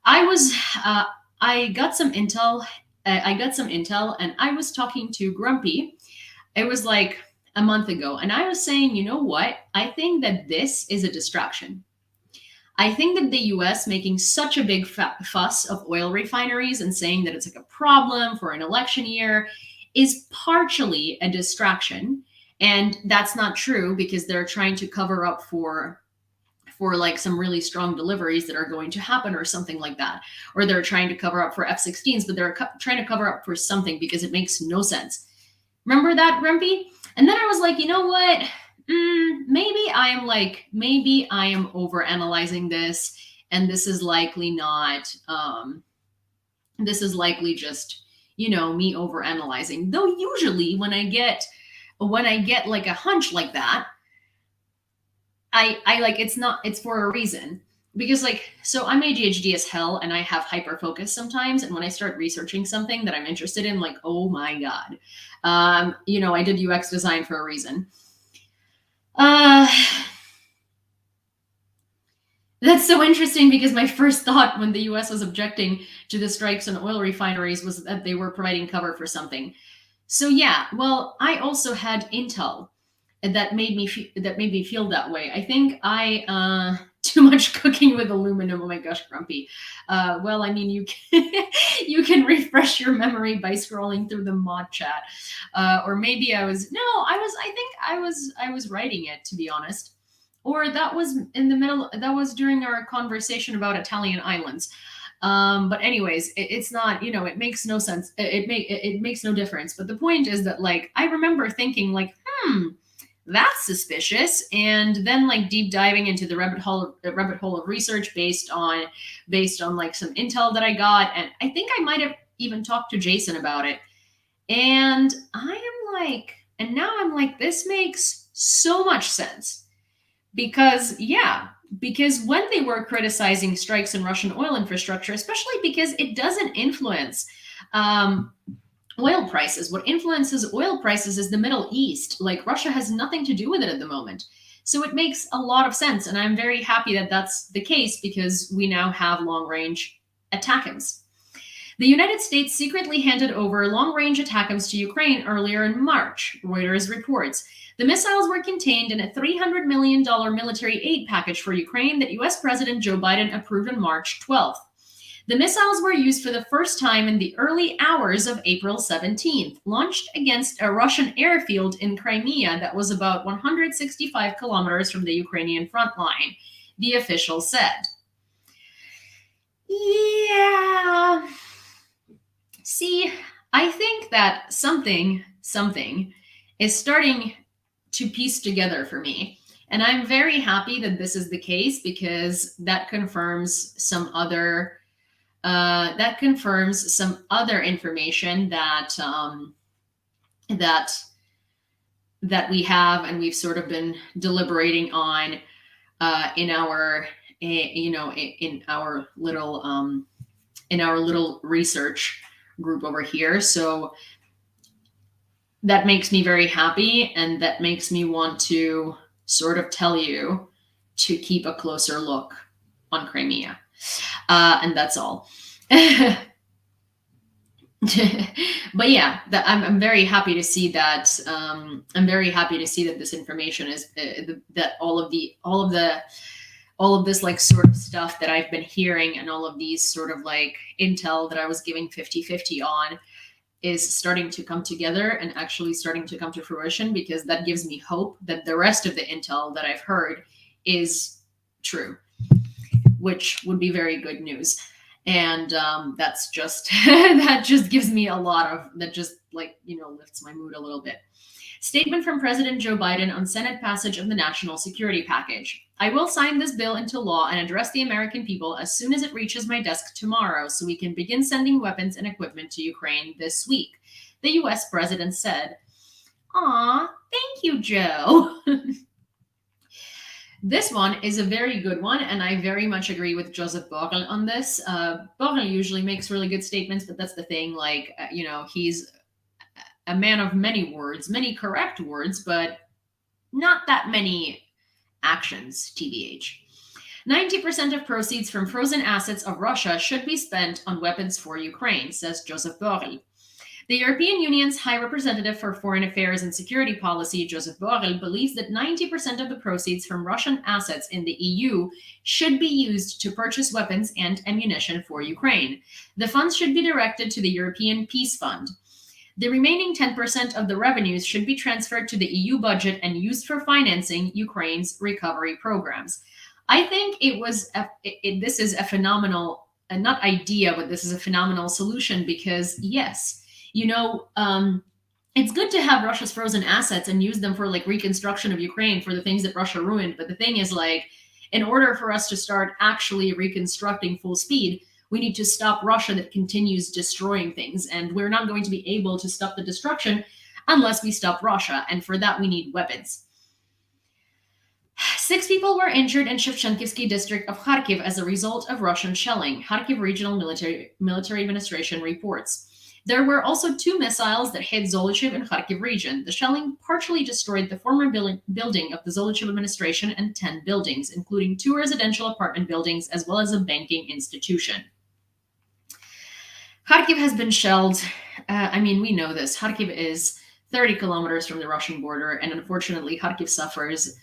I got some intel. And I was talking to Grumpy. It was like a month ago, and I was saying, you know what? I think that this is a distraction. I think that the US making such a big fuss of oil refineries and saying that it's like a problem for an election year is partially a distraction. And that's not true, because they're trying to cover up for like some really strong deliveries that are going to happen, or something like that. Or they're trying to cover up for F-16s, but they're trying to cover up for something, because it makes no sense. Remember that, Grumpy? And then I was like, you know what? Maybe I am overanalyzing this, and this is likely not. This is likely just me overanalyzing. Though usually when I get like a hunch like that, I like it's for a reason. Because so I'm ADHD as hell, and I have hyper focus sometimes, and when I start researching something that I'm interested in, like, oh my god, I did UX design for a reason. That's so interesting because my first thought when the US was objecting to the strikes on oil refineries was that they were providing cover for something. So yeah, well, I also had intel that made me feel that way. I think I too much cooking with aluminum. Oh my gosh, grumpy. Well, I mean, you can you can refresh your memory by scrolling through the mod chat, or maybe I was no, I was. I think I was writing it, to be honest, or that was in the middle. That was during our conversation about Italian islands. But anyways, it's not, you know, it makes no sense. It makes no difference. But the point is that, like, I remember thinking like, that's suspicious, and then like deep diving into the rabbit hole of research based on like some intel that I got, and I think I might have even talked to Jason about it. And I am like, and now I'm like, this makes so much sense because yeah, because when they were criticizing strikes in Russian oil infrastructure, especially because it doesn't influence um, oil prices. What influences oil prices is the Middle East. Like Russia has nothing to do with it at the moment. So it makes a lot of sense. And I'm very happy that that's the case because we now have long range ATACMS. The United States secretly handed over long range ATACMS to Ukraine earlier in March, Reuters reports. The missiles were contained in a $300 million military aid package for Ukraine that US President Joe Biden approved on March 12th. The missiles were used for the first time in the early hours of April 17th, launched against a Russian airfield in Crimea that was about 165 kilometers from the Ukrainian front line, the official said. Yeah. See, I think that something is starting to piece together for me. And I'm very happy that this is the case because that confirms some other information that that we have and we've sort of been deliberating on in our in our little research group over here. So that makes me very happy, and that makes me want to sort of tell you to keep a closer look on Crimea. And that's all. But yeah, I'm very happy to see that. I'm very happy to see that this information is that all of this like sort of stuff that I've been hearing and all of these sort of like intel that I was giving 50-50 on is starting to come together and actually starting to come to fruition, because that gives me hope that the rest of the intel that I've heard is true, which would be very good news. And that's just that just gives me a lot of that, just like, you know, lifts my mood a little bit. Statement from President Joe Biden on Senate passage of the national security package. I will sign this bill into law and address the American people as soon as it reaches my desk tomorrow so we can begin sending weapons and equipment to Ukraine this week, the US president said. Aw, thank you, Joe. This one is a very good one, and I very much agree with Joseph Borrell on this. Borrell usually makes really good statements, but that's the thing. Like, you know, he's a man of many words, many correct words, but not that many actions, TBH. 90% of proceeds from frozen assets of Russia should be spent on weapons for Ukraine, says Joseph Borrell. The European Union's High Representative for Foreign Affairs and Security Policy, Joseph Borrell, believes that 90% of the proceeds from Russian assets in the EU should be used to purchase weapons and ammunition for Ukraine. The funds should be directed to the European Peace Fund. The remaining 10% of the revenues should be transferred to the EU budget and used for financing Ukraine's recovery programs. I think this is a phenomenal, not idea, but this is a phenomenal solution because, yes, you know, it's good to have Russia's frozen assets and use them for like reconstruction of Ukraine for the things that Russia ruined. But the thing is, like, in order for us to start actually reconstructing full speed, we need to stop Russia that continues destroying things. And we're not going to be able to stop the destruction unless we stop Russia. And for that, we need weapons. 6 people were injured in Shevchenkivsky district of Kharkiv as a result of Russian shelling, Kharkiv Regional Military Administration reports. There were also two missiles that hit Zolochiv and Kharkiv region. The shelling partially destroyed the former building of the Zolochiv administration and 10 buildings, including two residential apartment buildings as well as a banking institution. Kharkiv has been shelled. We know this. Kharkiv is 30 kilometers from the Russian border, and unfortunately, Kharkiv suffers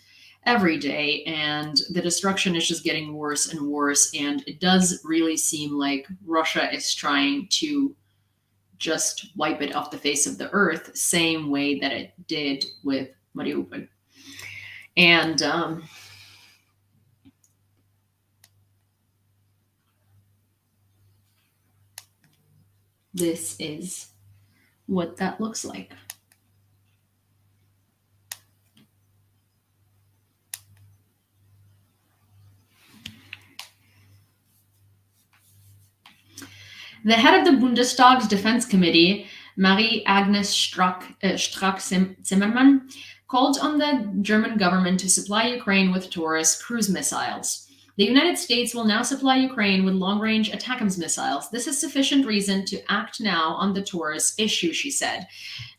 every day, and the destruction is just getting worse and worse. And it does really seem like Russia is trying to just wipe it off the face of the earth, same way that it did with Mariupol. And this is what that looks like. The head of the Bundestag's Defense Committee, Marie-Agnes Strack-Zimmermann, called on the German government to supply Ukraine with Taurus cruise missiles. The United States will now supply Ukraine with long-range ATACMS missiles. This is sufficient reason to act now on the Taurus issue, she said.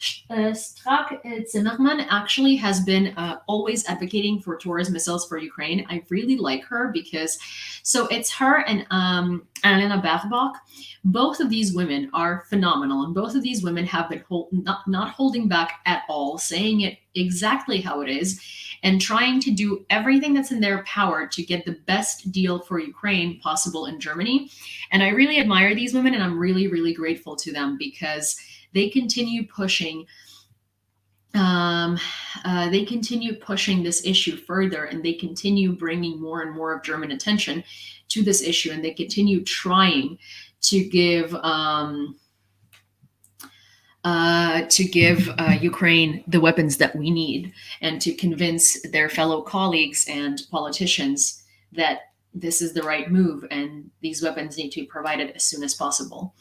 Strack-Zimmermann actually has been always advocating for Taurus missiles for Ukraine. I really like her because, so it's her and Annalena Baerbock. Both of these women are phenomenal, and both of these women have been not holding back at all, saying it exactly how it is, and trying to do everything that's in their power to get the best deal for Ukraine possible in Germany. And I really admire these women, and I'm really, really grateful to them because they continue pushing. They continue pushing this issue further, and they continue bringing more and more of German attention to this issue, and they continue trying to give Ukraine the weapons that we need, and to convince their fellow colleagues and politicians that this is the right move and these weapons need to be provided as soon as possible.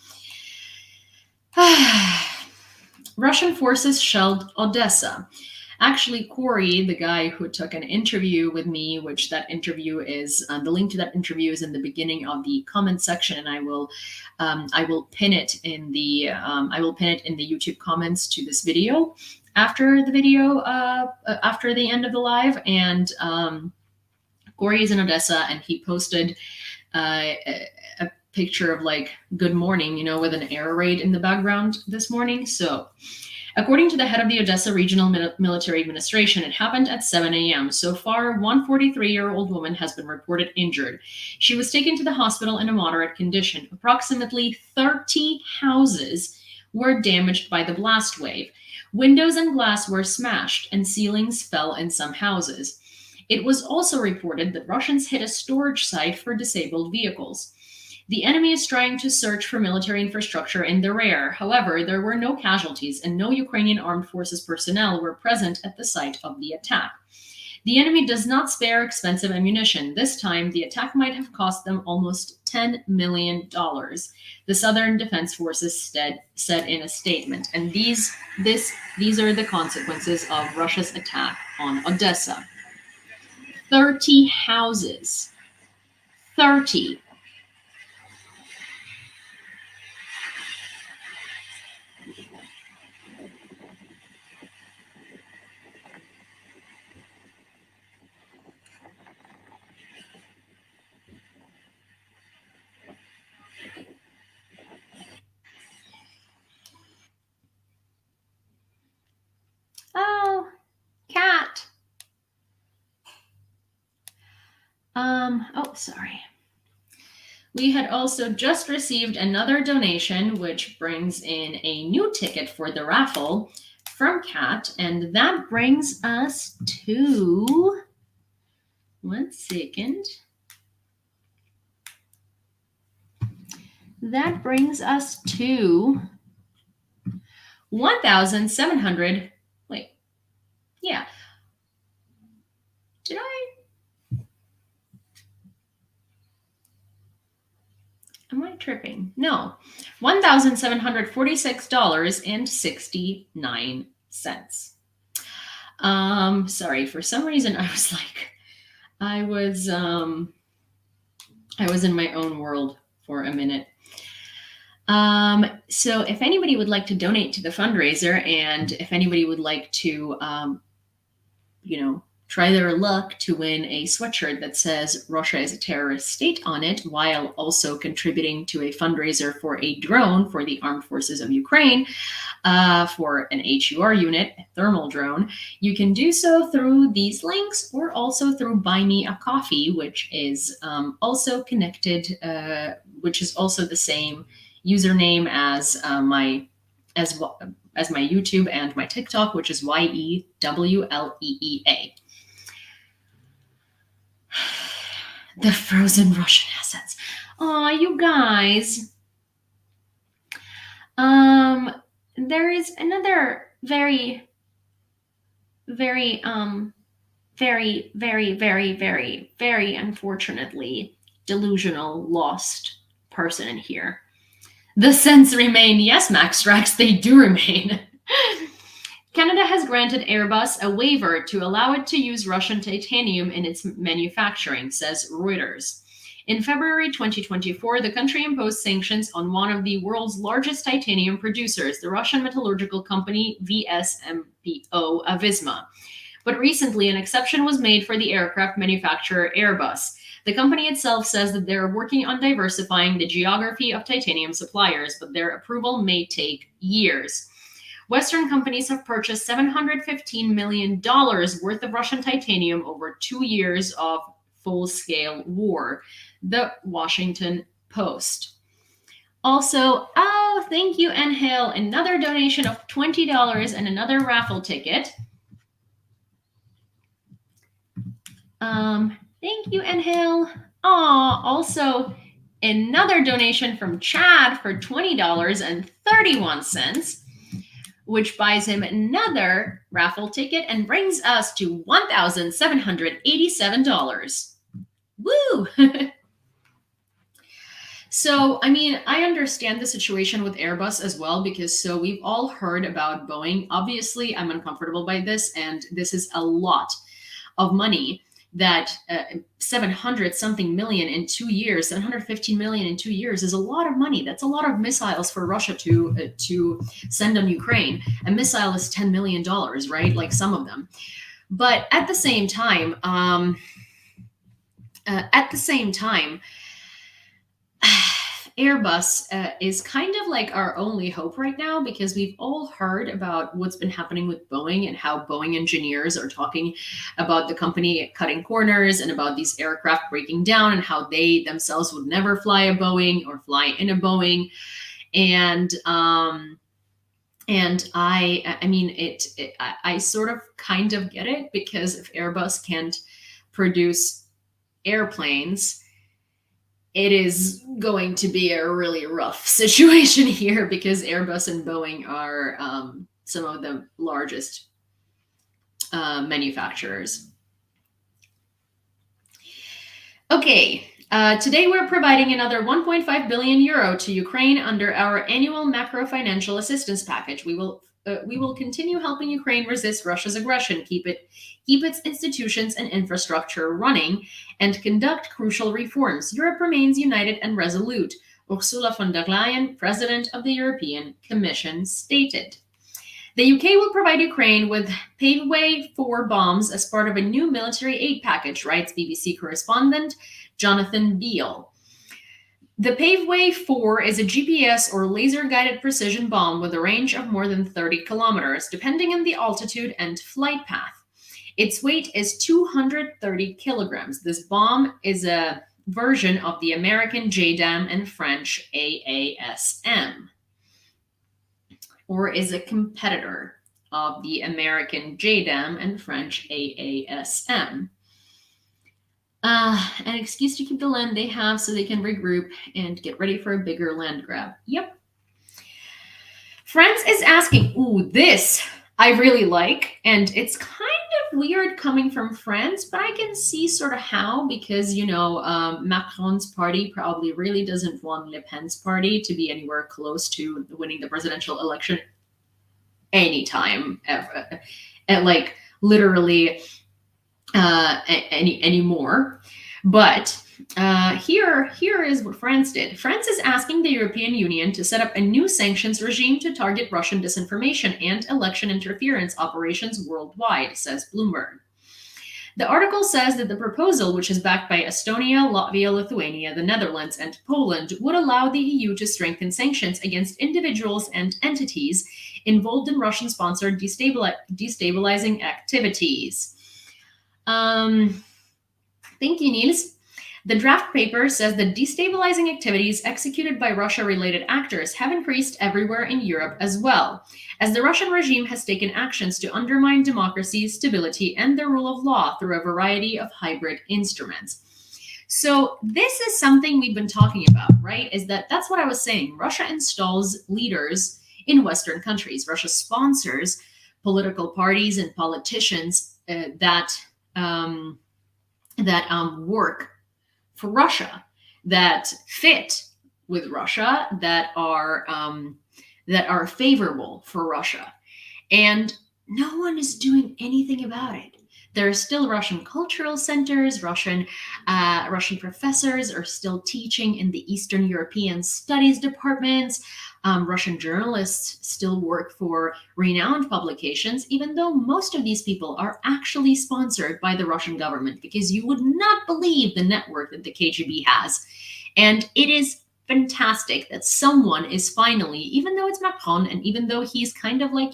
Russian forces shelled Odessa. Actually, Corey, the guy who took an interview with me, which that interview is, the link to that interview is in the beginning of the comment section, and I will pin it in the YouTube comments to this video after the video, after the end of the live. And Corey is in Odessa, and he posted a picture of like good morning, with an air raid in the background this morning. So, according to the head of the Odessa Regional Military Administration, it happened at 7 a.m. So far, one 43-year-old woman has been reported injured. She was taken to the hospital in a moderate condition. Approximately 30 houses were damaged by the blast wave. Windows and glass were smashed, and ceilings fell in some houses. It was also reported that Russians hit a storage site for disabled vehicles. The enemy is trying to search for military infrastructure in the rear. However, there were no casualties, and no Ukrainian armed forces personnel were present at the site of the attack. The enemy does not spare expensive ammunition. This time, the attack might have cost them almost $10 million, the Southern Defense Forces said in a statement. And these are the consequences of Russia's attack on Odessa. 30 houses. 30. Oh, cat. Sorry. We had also just received another donation, which brings in a new ticket for the raffle from Kat, and that brings us to, one second. That brings us to 1,700. Wait, yeah. Did I? Am I tripping? No. $1,746.69. Sorry, for some reason I was in my own world for a minute. So if anybody would like to donate to the fundraiser, and if anybody would like to, try their luck to win a sweatshirt that says Russia is a terrorist state on it, while also contributing to a fundraiser for a drone for the armed forces of Ukraine, for an HUR unit, a thermal drone, you can do so through these links, or also through Buy Me a Coffee, which is also connected, which is also the same username as my YouTube and my TikTok, which is YEWLEEA. The frozen Russian assets. Aw, you guys. There is another very, very, very, very, very, very, very unfortunately delusional, lost person in here. The scents remain. Yes, Max Strax, they do remain. Canada has granted Airbus a waiver to allow it to use Russian titanium in its manufacturing, says Reuters. In February 2024, the country imposed sanctions on one of the world's largest titanium producers, the Russian metallurgical company VSMPO Avisma. But recently, an exception was made for the aircraft manufacturer Airbus. The company itself says that they're working on diversifying the geography of titanium suppliers, but their approval may take years. Western companies have purchased $715 million worth of Russian titanium over 2 years of full-scale war. The Washington Post. Also, oh, thank you, Angel. Another donation of $20 and another raffle ticket. Thank you, Angel. Also another donation from Chad for $20.31, which buys him another raffle ticket and brings us to $1,787. Woo! So, I mean, I understand the situation with Airbus as well, because so we've all heard about Boeing. Obviously, I'm uncomfortable by this, and this is a lot of money. That 700 something million in 2 years, 715 million in 2 years is a lot of money. That's a lot of missiles for Russia to send on Ukraine. A missile is $10 million, right? Like some of them. But at the same time, Airbus is kind of like our only hope right now, because we've all heard about what's been happening with Boeing and how Boeing engineers are talking about the company cutting corners and about these aircraft breaking down, and how they themselves would never fly a Boeing or fly in a Boeing. And I mean, I sort of kind of get it, because if Airbus can't produce airplanes, it is going to be a really rough situation here, because Airbus and Boeing are some of the largest manufacturers. Okay, today we're providing another 1.5 billion euro to Ukraine under our annual macro financial assistance package. We will continue helping Ukraine resist Russia's aggression, keep its institutions and infrastructure running, and conduct crucial reforms. Europe remains united and resolute, Ursula von der Leyen, President of the European Commission, stated. The UK will provide Ukraine with Paveway 4 bombs as part of a new military aid package, writes BBC correspondent Jonathan Beale. The Paveway 4 is a GPS or laser-guided precision bomb with a range of more than 30 kilometers, depending on the altitude and flight path. Its weight is 230 kilograms. This bomb is a version of the American JDAM and French AASM, or is a competitor of the American JDAM and French AASM. An excuse to keep the land they have so they can regroup and get ready for a bigger land grab. Yep. France is asking, ooh, this I really like, and it's kind of weird coming from France, but I can see sort of how, because, Macron's party probably really doesn't want Le Pen's party to be anywhere close to winning the presidential election anytime ever, and like literally anymore. But Here is what France did. France is asking the European Union to set up a new sanctions regime to target Russian disinformation and election interference operations worldwide, says Bloomberg. The article says that the proposal, which is backed by Estonia, Latvia, Lithuania, the Netherlands, and Poland, would allow the EU to strengthen sanctions against individuals and entities involved in Russian sponsored destabilizing activities. Thank you, Niels. The draft paper says that destabilizing activities executed by Russia related actors have increased everywhere in Europe as well, as the Russian regime has taken actions to undermine democracy, stability, and the rule of law through a variety of hybrid instruments. So, this is something we've been talking about, right? That's what I was saying. Russia installs leaders in Western countries, Russia sponsors political parties and politicians that work for Russia, that fit with Russia, that are favorable for Russia, and no one is doing anything about it. There are still Russian cultural centers. Russian professors are still teaching in the Eastern European studies departments. Russian journalists still work for renowned publications, even though most of these people are actually sponsored by the Russian government, because you would not believe the network that the KGB has. And it is fantastic that someone is finally, even though it's Macron, and even though he's kind of like,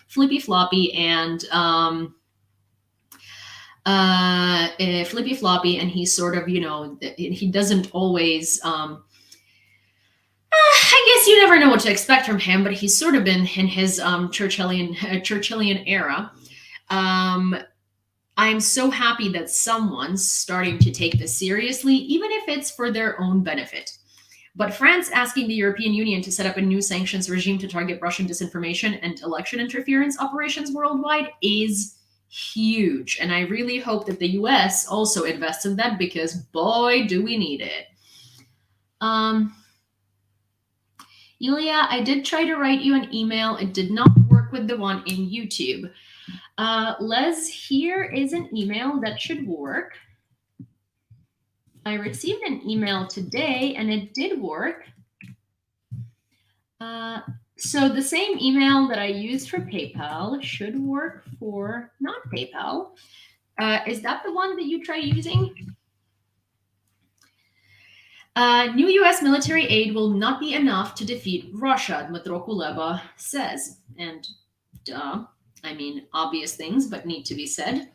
flippy floppy and and he's sort of, he doesn't always, I guess you never know what to expect from him, but he's sort of been in his Churchillian era. I'm so happy that someone's starting to take this seriously, even if it's for their own benefit. But France asking the European Union to set up a new sanctions regime to target Russian disinformation and election interference operations worldwide is huge. And I really hope that the US also invests in that, because boy, do we need it. Yulia, I did try to write you an email. It did not work with the one in YouTube. Les, here is an email that should work. I received an email today and it did work. So the same email that I used for PayPal should work for not PayPal. Is that the one that you try using? New U.S. military aid will not be enough to defeat Russia, Dmytro Kuleba says. And duh, I mean, obvious things, but need to be said.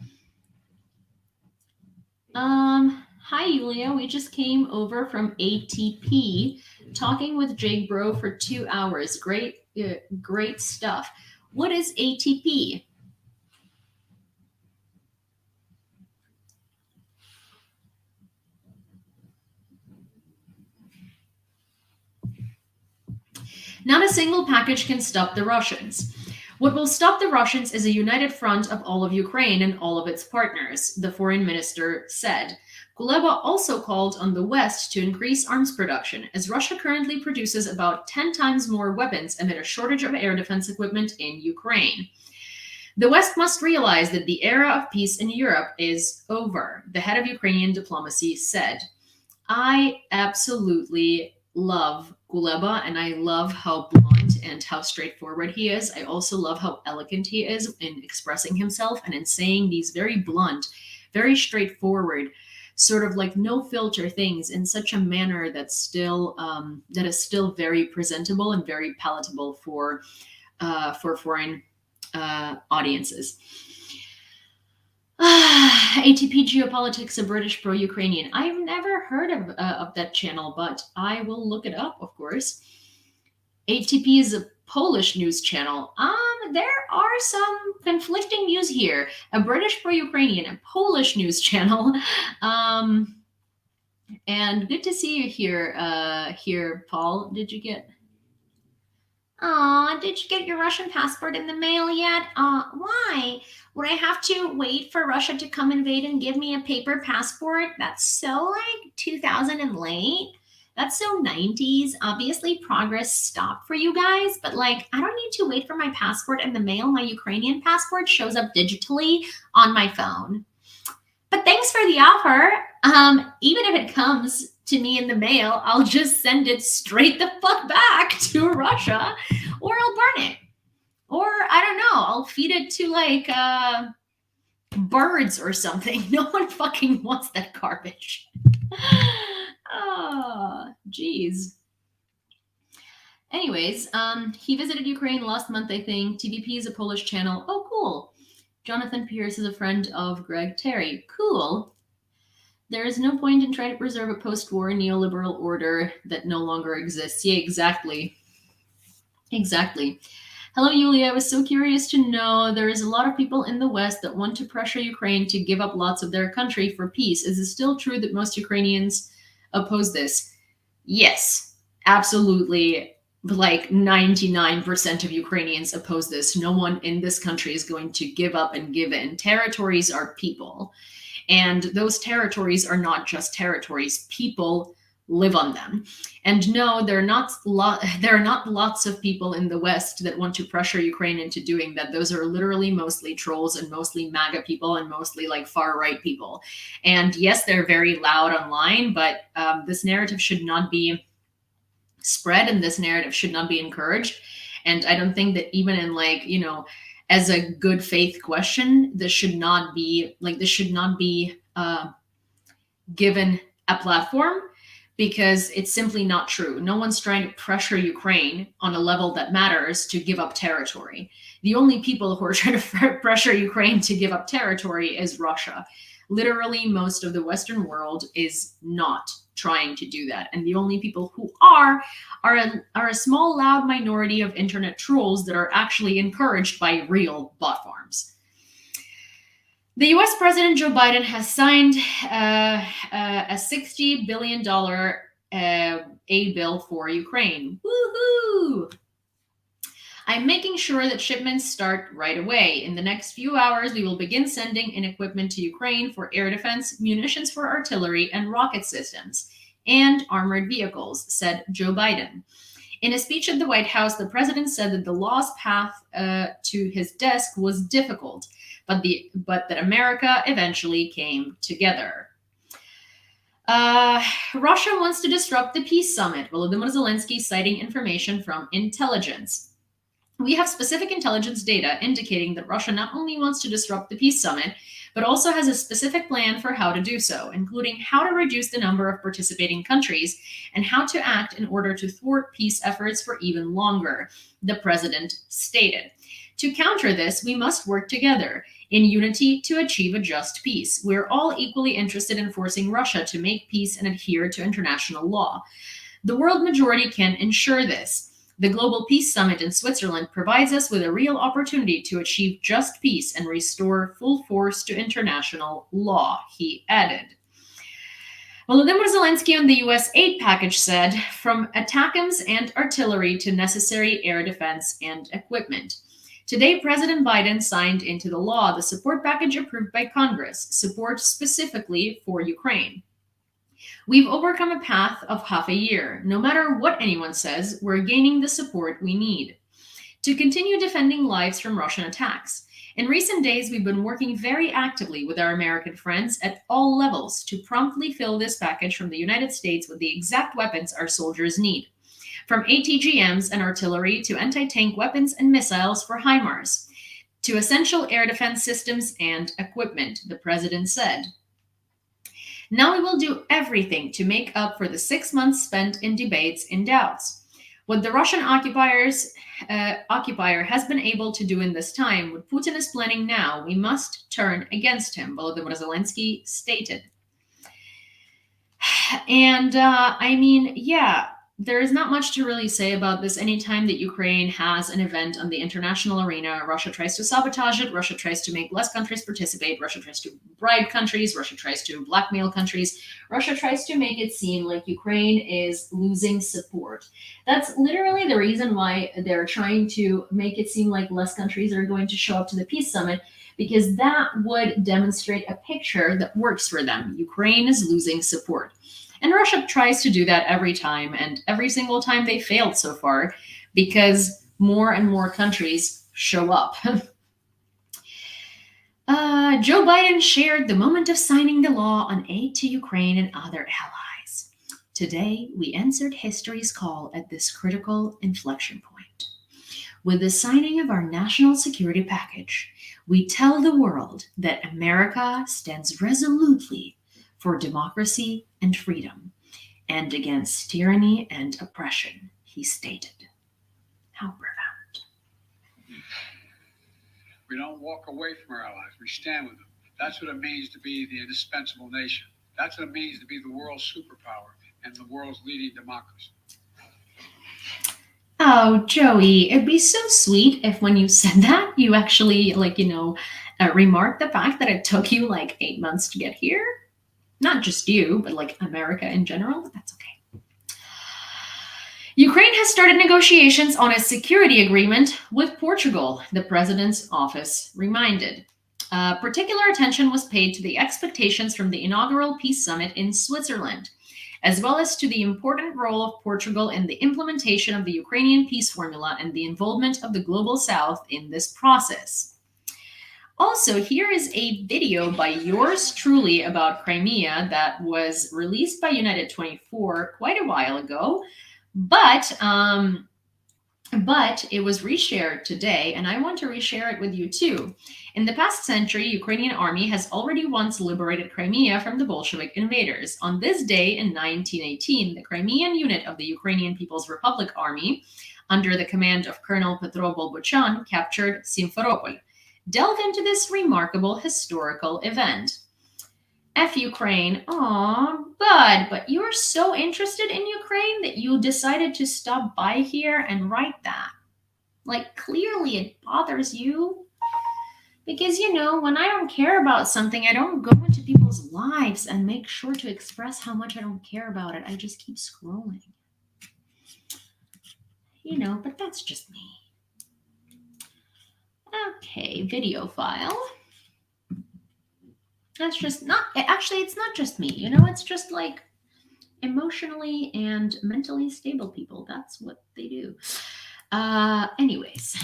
Hi, Yulia. We just came over from ATP, talking with Jake Bro for 2 hours. Great stuff. What is ATP? Not a single package can stop the Russians. What will stop the Russians is a united front of all of Ukraine and all of its partners, the foreign minister said. Kuleba also called on the West to increase arms production, as Russia currently produces about 10 times more weapons amid a shortage of air defense equipment in Ukraine. The West must realize that the era of peace in Europe is over, the head of Ukrainian diplomacy said. I absolutely love Kuleba, and I love how blunt and how straightforward he is. I also love how elegant he is in expressing himself and in saying these very blunt, very straightforward, sort of like no filter things in such a manner that's still that is still very presentable and very palatable for foreign audiences. ATP Geopolitics, a British pro-Ukrainian. I've never heard of that channel, but I will look it up, of course. ATP is a Polish news channel. There are some conflicting news here. A British pro-Ukrainian, a Polish news channel. And good to see you here, Paul. Did you get your Russian passport in the mail yet? Why? Would I have to wait for Russia to come invade and give me a paper passport? That's so 2000 and late. That's so 90s. Obviously, progress stopped for you guys, but I don't need to wait for my passport in the mail. My Ukrainian passport shows up digitally on my phone. But thanks for the offer. Even if it comes to me in the mail, I'll just send it straight the fuck back to Russia, or I'll burn it. Or I don't know, I'll feed it to like birds or something. No one fucking wants that garbage. Oh, jeez. Anyways, he visited Ukraine last month, I think. TVP is a Polish channel. Oh, cool. Jonathan Pierce is a friend of Greg Terry. Cool. There is no point in trying to preserve a post-war neoliberal order that no longer exists. Yeah, exactly. Exactly. Hello, Yulia. I was so curious to know there is a lot of people in the West that want to pressure Ukraine to give up lots of their country for peace. Is it still true that most Ukrainians oppose this? Yes, absolutely. Like 99% of Ukrainians oppose this. No one in this country is going to give up and give in. Territories are people. And those territories are not just territories. People live on them. And no, there are not lots of people in the West that want to pressure Ukraine into doing that. Those are literally mostly trolls and mostly MAGA people and mostly like far right people. And yes, they're very loud online, but this narrative should not be spread and this narrative should not be encouraged. And I don't think that even in like, you know, as a good faith question, this should not be given a platform, because it's simply not true. No one's trying to pressure Ukraine on a level that matters to give up territory. The only people who are trying to pressure Ukraine to give up territory is Russia. Literally, most of the Western world is not trying to do that. And the only people who are a small, loud minority of internet trolls that are actually encouraged by real bot farms. The US President Joe Biden has signed a $60 billion aid bill for Ukraine. Woohoo! I'm making sure that shipments start right away. In the next few hours, we will begin sending in equipment to Ukraine for air defense, munitions for artillery and rocket systems, and armored vehicles, said Joe Biden. In a speech at the White House, the president said that the law's path to his desk was difficult, but that America eventually came together. Russia wants to disrupt the peace summit. Volodymyr Zelensky citing information from intelligence. We have specific intelligence data indicating that Russia not only wants to disrupt the peace summit, but also has a specific plan for how to do so, including how to reduce the number of participating countries and how to act in order to thwart peace efforts for even longer, the president stated. To counter this, we must work together in unity to achieve a just peace. We're all equally interested in forcing Russia to make peace and adhere to international law. The world majority can ensure this. The Global Peace Summit in Switzerland provides us with a real opportunity to achieve just peace and restore full force to international law, he added. Volodymyr Zelensky on the U.S. aid package said, from ATACMS and artillery to necessary air defense and equipment. Today, President Biden signed into the law the support package approved by Congress, support specifically for Ukraine. We've overcome a path of half a year. No matter what anyone says, we're gaining the support we need to continue defending lives from Russian attacks. In recent days, we've been working very actively with our American friends at all levels to promptly fill this package from the United States with the exact weapons our soldiers need, from ATGMs and artillery to anti-tank weapons and missiles for HIMARS, to essential air defense systems and equipment, the president said. Now we will do everything to make up for the 6 months spent in debates and doubts. What the Russian occupier has been able to do in this time, what Putin is planning now, we must turn against him, Volodymyr Zelensky stated. And there is not much to really say about this. Anytime that Ukraine has an event on the international arena, Russia tries to sabotage it. Russia tries to make less countries participate. Russia tries to bribe countries. Russia tries to blackmail countries. Russia tries to make it seem like Ukraine is losing support. That's literally the reason why they're trying to make it seem like less countries are going to show up to the peace summit, because that would demonstrate a picture that works for them. Ukraine is losing support. And Russia tries to do that every time, and every single time they failed so far, because more and more countries show up. Joe Biden shared the moment of signing the law on aid to Ukraine and other allies. Today, we answered history's call at this critical inflection point. With the signing of our national security package, we tell the world that America stands resolutely for democracy and freedom and against tyranny and oppression, he stated. How profound. We don't walk away from our allies. We stand with them. That's what it means to be the indispensable nation. That's what it means to be the world's superpower and the world's leading democracy. Oh, Joey, it'd be so sweet if when you said that, you actually, remarked the fact that it took you like 8 months to get here. Not just you, but like America in general. But that's okay. Ukraine has started negotiations on a security agreement with Portugal, the president's office reminded. Particular attention was paid to the expectations from the inaugural peace summit in Switzerland, as well as to the important role of Portugal in the implementation of the Ukrainian peace formula and the involvement of the Global South in this process. Also, here is a video by yours truly about Crimea that was released by United 24 quite a while ago, but it was reshared today, and I want to reshare it with you too. In the past century, Ukrainian army has already once liberated Crimea from the Bolshevik invaders. On this day in 1918, the Crimean unit of the Ukrainian People's Republic Army, under the command of Colonel Petro Bolbochan, captured Simferopol. Delve into this remarkable historical event. F Ukraine. Aw, bud, but you are so interested in Ukraine that you decided to stop by here and write that. Like, clearly it bothers you. Because, when I don't care about something, I don't go into people's lives and make sure to express how much I don't care about it. I just keep scrolling. But that's just me. Okay, video file. That's just not, actually, it's not just me, it's just like emotionally and mentally stable people. That's what they do. Anyways.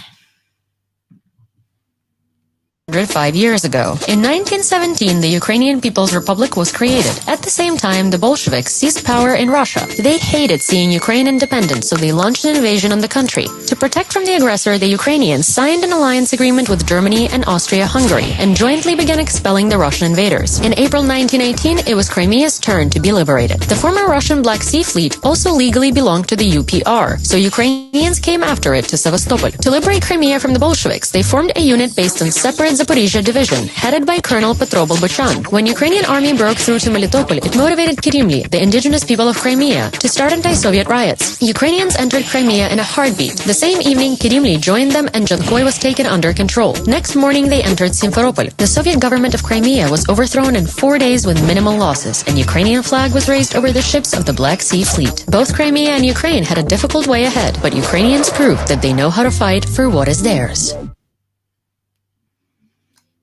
5 years ago. In 1917, the Ukrainian People's Republic was created. At the same time, the Bolsheviks seized power in Russia. They hated seeing Ukraine independent, so they launched an invasion on the country. To protect from the aggressor, the Ukrainians signed an alliance agreement with Germany and Austria-Hungary and jointly began expelling the Russian invaders. In April 1918, it was Crimea's turn to be liberated. The former Russian Black Sea Fleet also legally belonged to the UPR, so Ukrainians came after it to Sevastopol. To liberate Crimea from the Bolsheviks, they formed a unit based on separate Zaporizhia division, headed by Colonel Petro Bolbochan. When Ukrainian army broke through to Melitopol, it motivated Kirimli, the indigenous people of Crimea, to start anti-Soviet riots. Ukrainians entered Crimea in a heartbeat. The same evening, Kirimli joined them and Jankoy was taken under control. Next morning, they entered Simferopol. The Soviet government of Crimea was overthrown in 4 days with minimal losses. An Ukrainian flag was raised over the ships of the Black Sea Fleet. Both Crimea and Ukraine had a difficult way ahead, but Ukrainians proved that they know how to fight for what is theirs.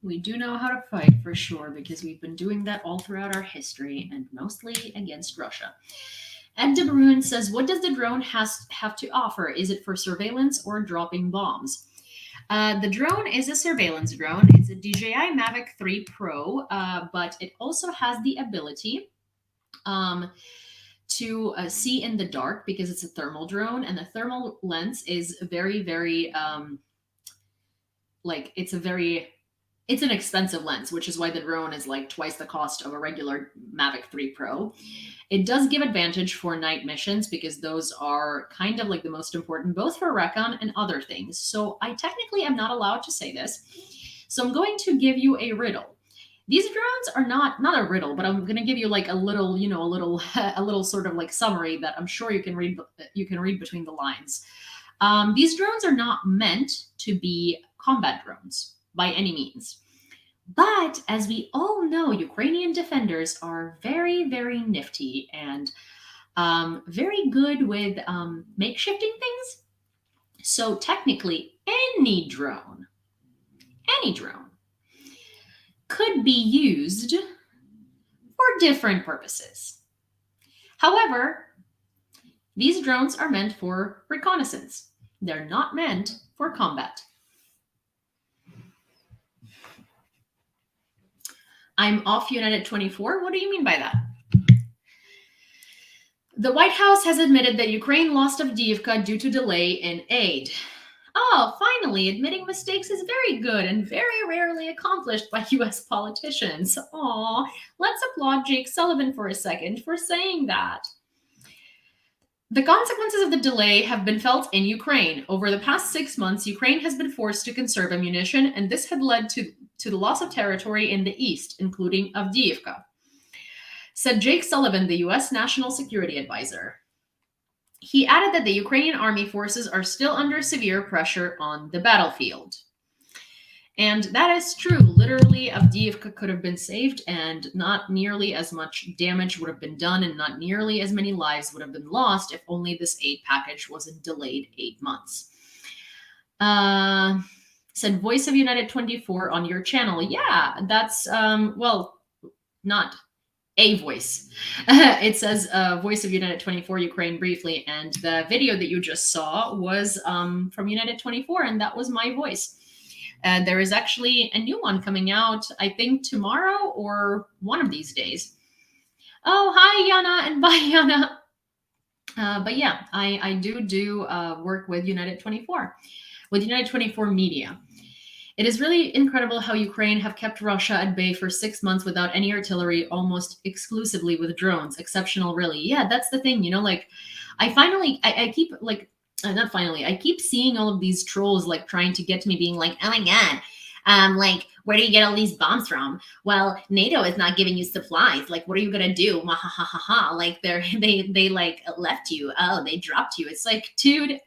We do know how to fight for sure, because we've been doing that all throughout our history and mostly against Russia. Ed De Bruin says, what does the drone have to offer? Is it for surveillance or dropping bombs? The drone is a surveillance drone. It's a DJI Mavic 3 Pro, but it also has the ability to see in the dark, because it's a thermal drone, and the thermal lens is very, very, it's an expensive lens, which is why the drone is like twice the cost of a regular Mavic 3 Pro. It does give advantage for night missions, because those are kind of like the most important, both for recon and other things. So I technically am not allowed to say this. So I'm going to give you a riddle. These drones are not a riddle, but I'm going to give you like a little, a little sort of like summary that I'm sure you can read between the lines. These drones are not meant to be combat drones by any means. But as we all know, Ukrainian defenders are very, very nifty and very good with makeshifting things. So technically, any drone could be used for different purposes. However, these drones are meant for reconnaissance. They're not meant for combat. I'm off United 24? What do you mean by that? The White House has admitted that Ukraine lost Avdiivka due to delay in aid. Oh, finally, admitting mistakes is very good and very rarely accomplished by US politicians. Aw, let's applaud Jake Sullivan for a second for saying that. The consequences of the delay have been felt in Ukraine. Over the past 6 months, Ukraine has been forced to conserve ammunition, and this had led to the loss of territory in the east, including Avdiivka, said Jake Sullivan, the US National Security Advisor. He added that the Ukrainian army forces are still under severe pressure on the battlefield. And that is true. Literally, Avdiivka could have been saved, and not nearly as much damage would have been done, and not nearly as many lives would have been lost if only this aid package wasn't delayed 8 months. Said Voice of United 24 on your channel. Yeah, that's, well, not a voice. It says Voice of United 24 Ukraine briefly, and the video that you just saw was from United 24, and that was my voice. There is actually a new one coming out, I think tomorrow or one of these days. Oh, hi Yana, and bye Yana. But yeah, I do work with United 24, with United 24 Media. It is really incredible how Ukraine have kept Russia at bay for 6 months without any artillery, almost exclusively with drones. Exceptional, really. Yeah, that's the thing, you know, like, I keep, like, not finally, I keep seeing all of these trolls, like, trying to get to me being like, oh my God, like, where do you get all these bombs from? Well, NATO is not giving you supplies. Like, what are you gonna do? Ha ha ha ha ha. Like, they like left you. Oh, they dropped you. It's like, dude,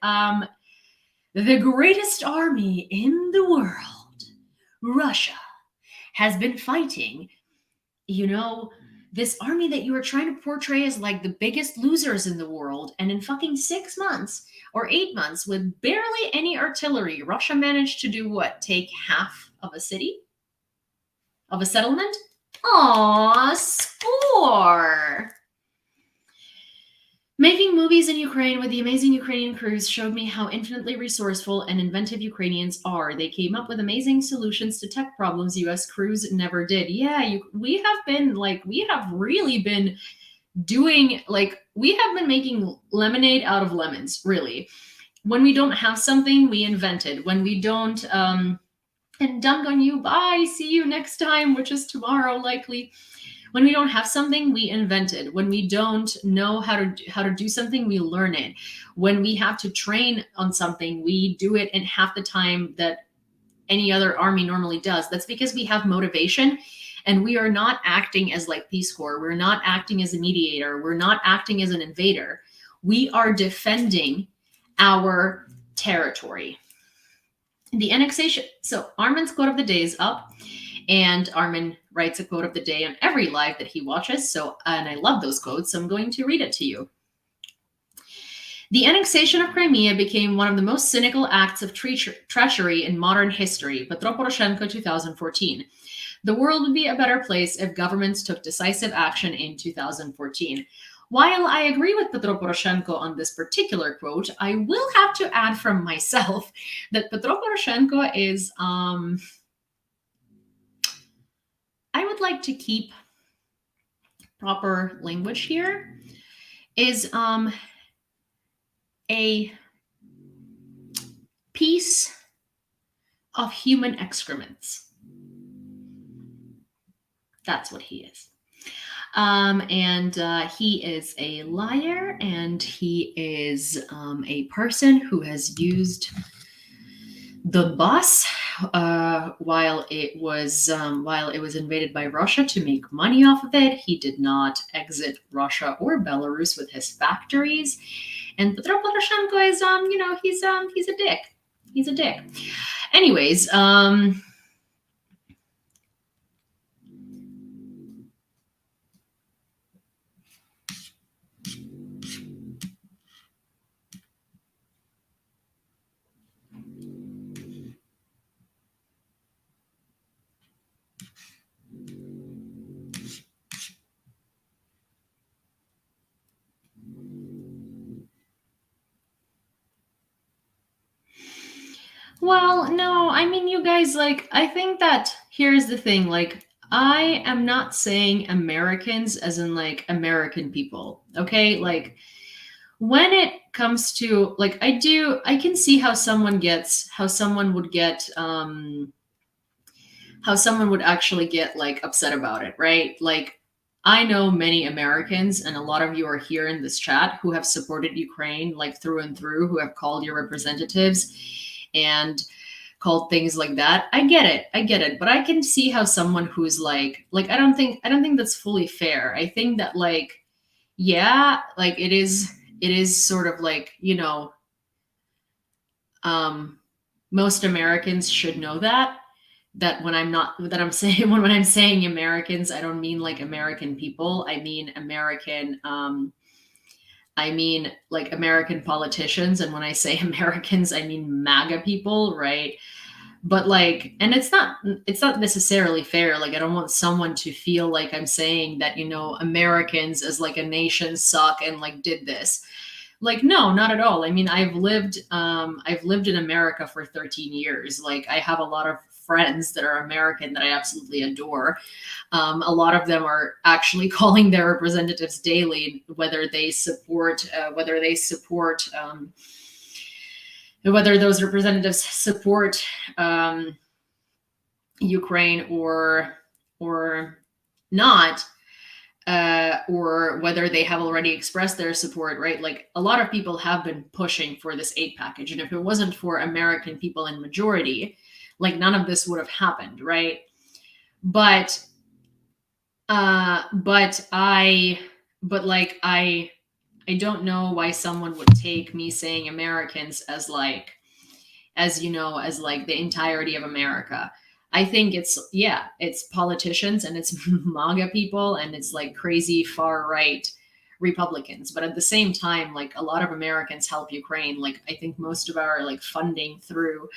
the greatest army in the world, Russia, has been fighting, you know, this army that you are trying to portray as like the biggest losers in the world. And in fucking 6 months or 8 months with barely any artillery, Russia managed to do what? Take half of a city? Of a settlement? Aw, score! Making movies in Ukraine with the amazing Ukrainian crews showed me how infinitely resourceful and inventive Ukrainians are. They came up with amazing solutions to tech problems US crews never did. Yeah, we have really been doing, like, we have been making lemonade out of lemons, really. When we don't have something, we invent it. When we don't, and dunk on you, bye, see you next time, which is tomorrow likely. When we don't have something, we invent it. When we don't know how to do something, we learn it. When we have to train on something, we do it in half the time that any other army normally does. That's because we have motivation, and we are not acting as like Peace Corps. We're not acting as a mediator. We're not acting as an invader. We are defending our territory. The annexation. So Armin's quote of the day is up. And Armin writes a quote of the day on every live that he watches. So, and I love those quotes, so I'm going to read it to you. The annexation of Crimea became one of the most cynical acts of treachery in modern history. Petro Poroshenko, 2014. The world would be a better place if governments took decisive action in 2014. While I agree with Petro Poroshenko on this particular quote, I will have to add from myself that Petro Poroshenko is, I would like to keep proper language here, is a piece of human excrements. That's what he is. And he is a liar, and he is a person who has used the bus while it was invaded by Russia to make money off of it. He did not exit Russia or Belarus with his factories. And Petro Poroshenko is he's a dick. He's a dick. Anyways, well, no, I mean, you guys, like, I think that here's the thing, like, I am not saying Americans as in like American people. Okay, like when it comes to like I can see how someone would get how someone would actually get like upset about it, right? Like I know many Americans and a lot of you are here in this chat who have supported Ukraine like through and through, who have called your representatives and called things like that. I get it. I get it. But I can see how someone who's like I don't think that's fully fair. I think that like yeah, like it is sort of like, um most Americans should know that when I'm not that I'm saying when I'm saying Americans, I don't mean like American people. I mean American I mean like American politicians, and when I say Americans, I mean MAGA people, right? But like, and it's not necessarily fair. Like I don't want someone to feel like I'm saying that, Americans as like a nation suck and like did this. Like no, not at all. I mean, I've lived in America for 13 years. Like I have a lot of friends that are American that I absolutely adore. A lot of them are actually calling their representatives daily, whether those representatives support Ukraine or not, or whether they have already expressed their support, right? Like a lot of people have been pushing for this aid package, and if it wasn't for American people in majority, like none of this would have happened, right? But I don't know why someone would take me saying Americans as like as like the entirety of America. I think it's politicians and it's MAGA people and it's like crazy far right Republicans. But at the same time, like a lot of Americans help Ukraine. Like I think most of our like funding through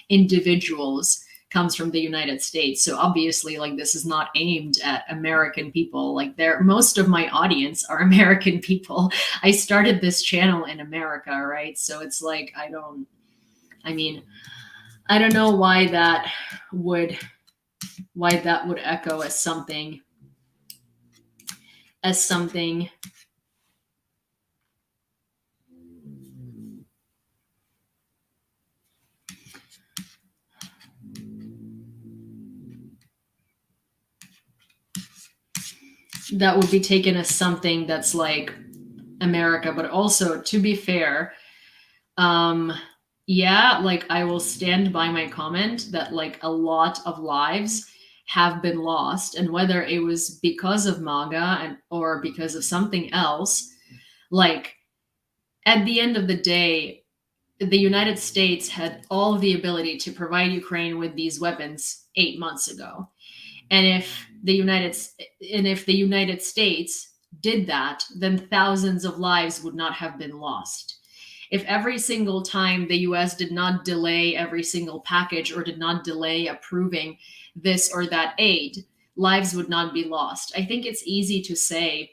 individuals comes from the United States. So obviously like this is not aimed at American people. Like most of my audience are American people. I started this channel in America, right? So it's like I mean, I don't know why that would echo as something that would be taken as something that's like America. But also, to be fair, yeah, like I will stand by my comment that like a lot of lives have been lost, and whether it was because of MAGA or because of something else, like at the end of the day, the United States had all the ability to provide Ukraine with these weapons 8 months ago. And if the United States did that, then thousands of lives would not have been lost. If every single time the US did not delay every single package or did not delay approving this or that aid, lives would not be lost. I think it's easy to say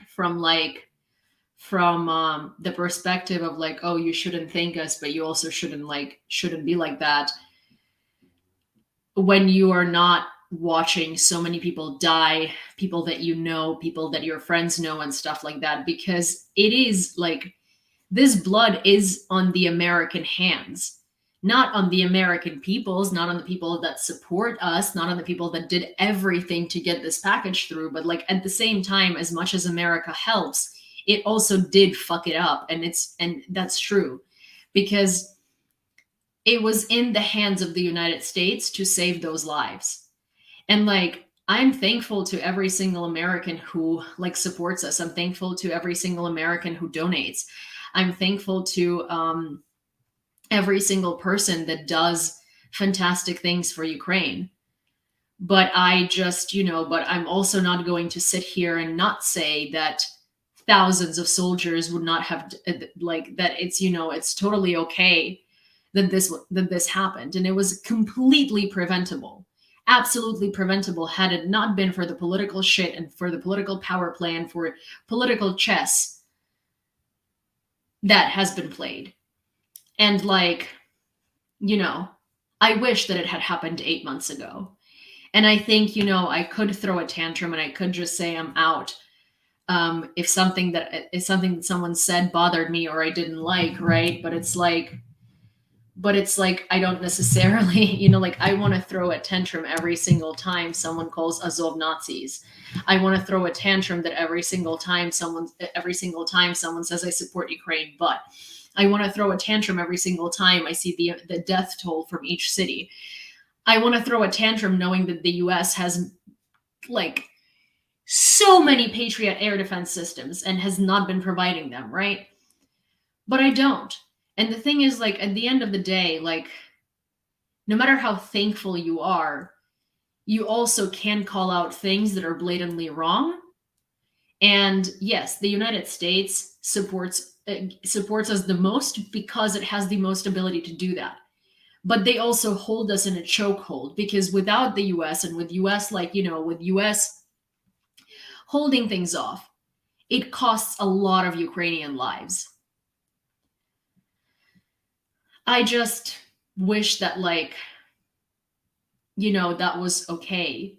from the perspective of like, oh, you shouldn't thank us, but you also shouldn't be like that when you are not watching so many people die, people that you know, people that your friends know and stuff like that, because it is like this blood is on the American hands, not on the American people's, not on the people that support us, not on the people that did everything to get this package through. But like at the same time, as much as America helps, it also did fuck it up. And that's true, because it was in the hands of the United States to save those lives. And like I'm thankful to every single American who like supports us. I'm thankful to every single American who donates. I'm thankful to every single person that does fantastic things for Ukraine. But but I'm also not going to sit here and not say that thousands of soldiers would not have like that. It's totally okay that this happened, and it was completely preventable, absolutely preventable, had it not been for the political shit and for the political power play and for political chess that has been played. And like, I wish that it had happened 8 months ago. And I think, you know, I could throw a tantrum and I could just say I'm out. If something that someone said bothered me or I didn't like, right? But it's like I don't necessarily, you know, like I want to throw a tantrum every single time someone calls Azov Nazis. I want to throw a tantrum that every single time someone says I support Ukraine, but I want to throw a tantrum every single time I see the death toll from each city. I want to throw a tantrum knowing that the US has like so many Patriot air defense systems and has not been providing them, right? But I don't. And the thing is, like, at the end of the day, like, no matter how thankful you are, you also can call out things that are blatantly wrong. And yes, the United States supports us the most because it has the most ability to do that. But they also hold us in a chokehold because without the US and with US, like, you know, with US holding things off, it costs a lot of Ukrainian lives. I just wish that, like, you know, that was okay.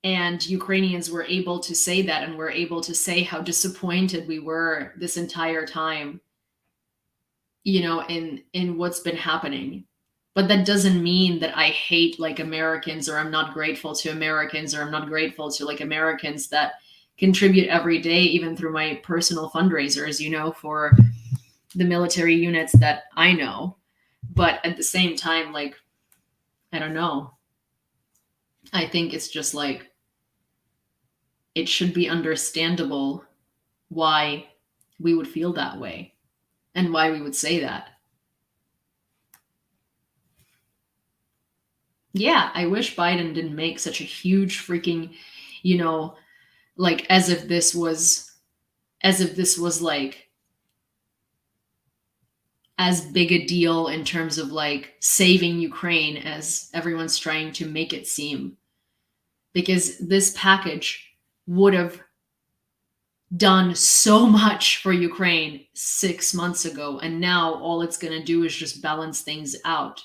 And Ukrainians were able to say that and were able to say how disappointed we were this entire time, you know, in what's been happening. But that doesn't mean that I hate like Americans or I'm not grateful to Americans or I'm not grateful to like Americans that contribute every day, even through my personal fundraisers, you know, for the military units that I know. But at the same time, like, I don't know. I think it's just like, it should be understandable why we would feel that way and why we would say that. Yeah, I wish Biden didn't make such a huge freaking, you know, like as if this was like as big a deal in terms of like saving Ukraine as everyone's trying to make it seem. Because this package would have done so much for Ukraine 6 months ago, and now all it's going to do is just balance things out.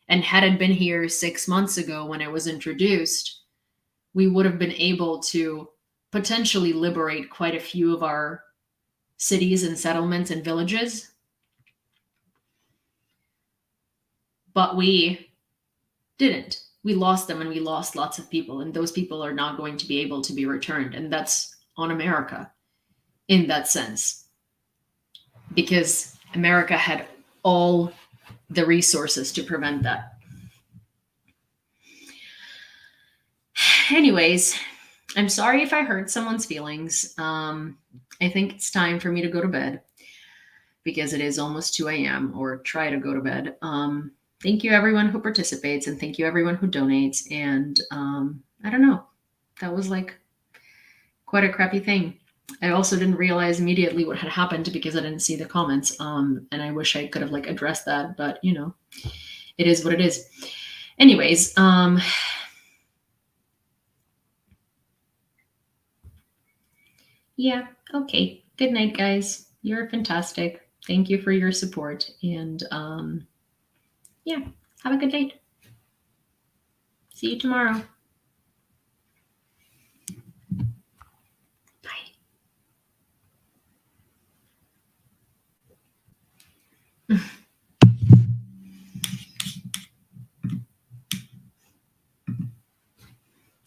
And had it been here 6 months ago when it was introduced, we would have been able to potentially liberate quite a few of our cities and settlements and villages. But we didn't. We lost them and we lost lots of people, and those people are not going to be able to be returned. And that's on America in that sense, because America had all the resources to prevent that. Anyways, I'm sorry if I hurt someone's feelings. I think it's time for me to go to bed because it is almost 2 a.m. or try to go to bed. Thank you everyone who participates and thank you everyone who donates. And I don't know, that was like quite a crappy thing. I also didn't realize immediately what had happened because I didn't see the comments. And I wish I could have like addressed that, but you know, it is what it is. Anyways, yeah, okay. Good night, guys. You're fantastic. Thank you for your support. And yeah, have a good night. See you tomorrow. Bye.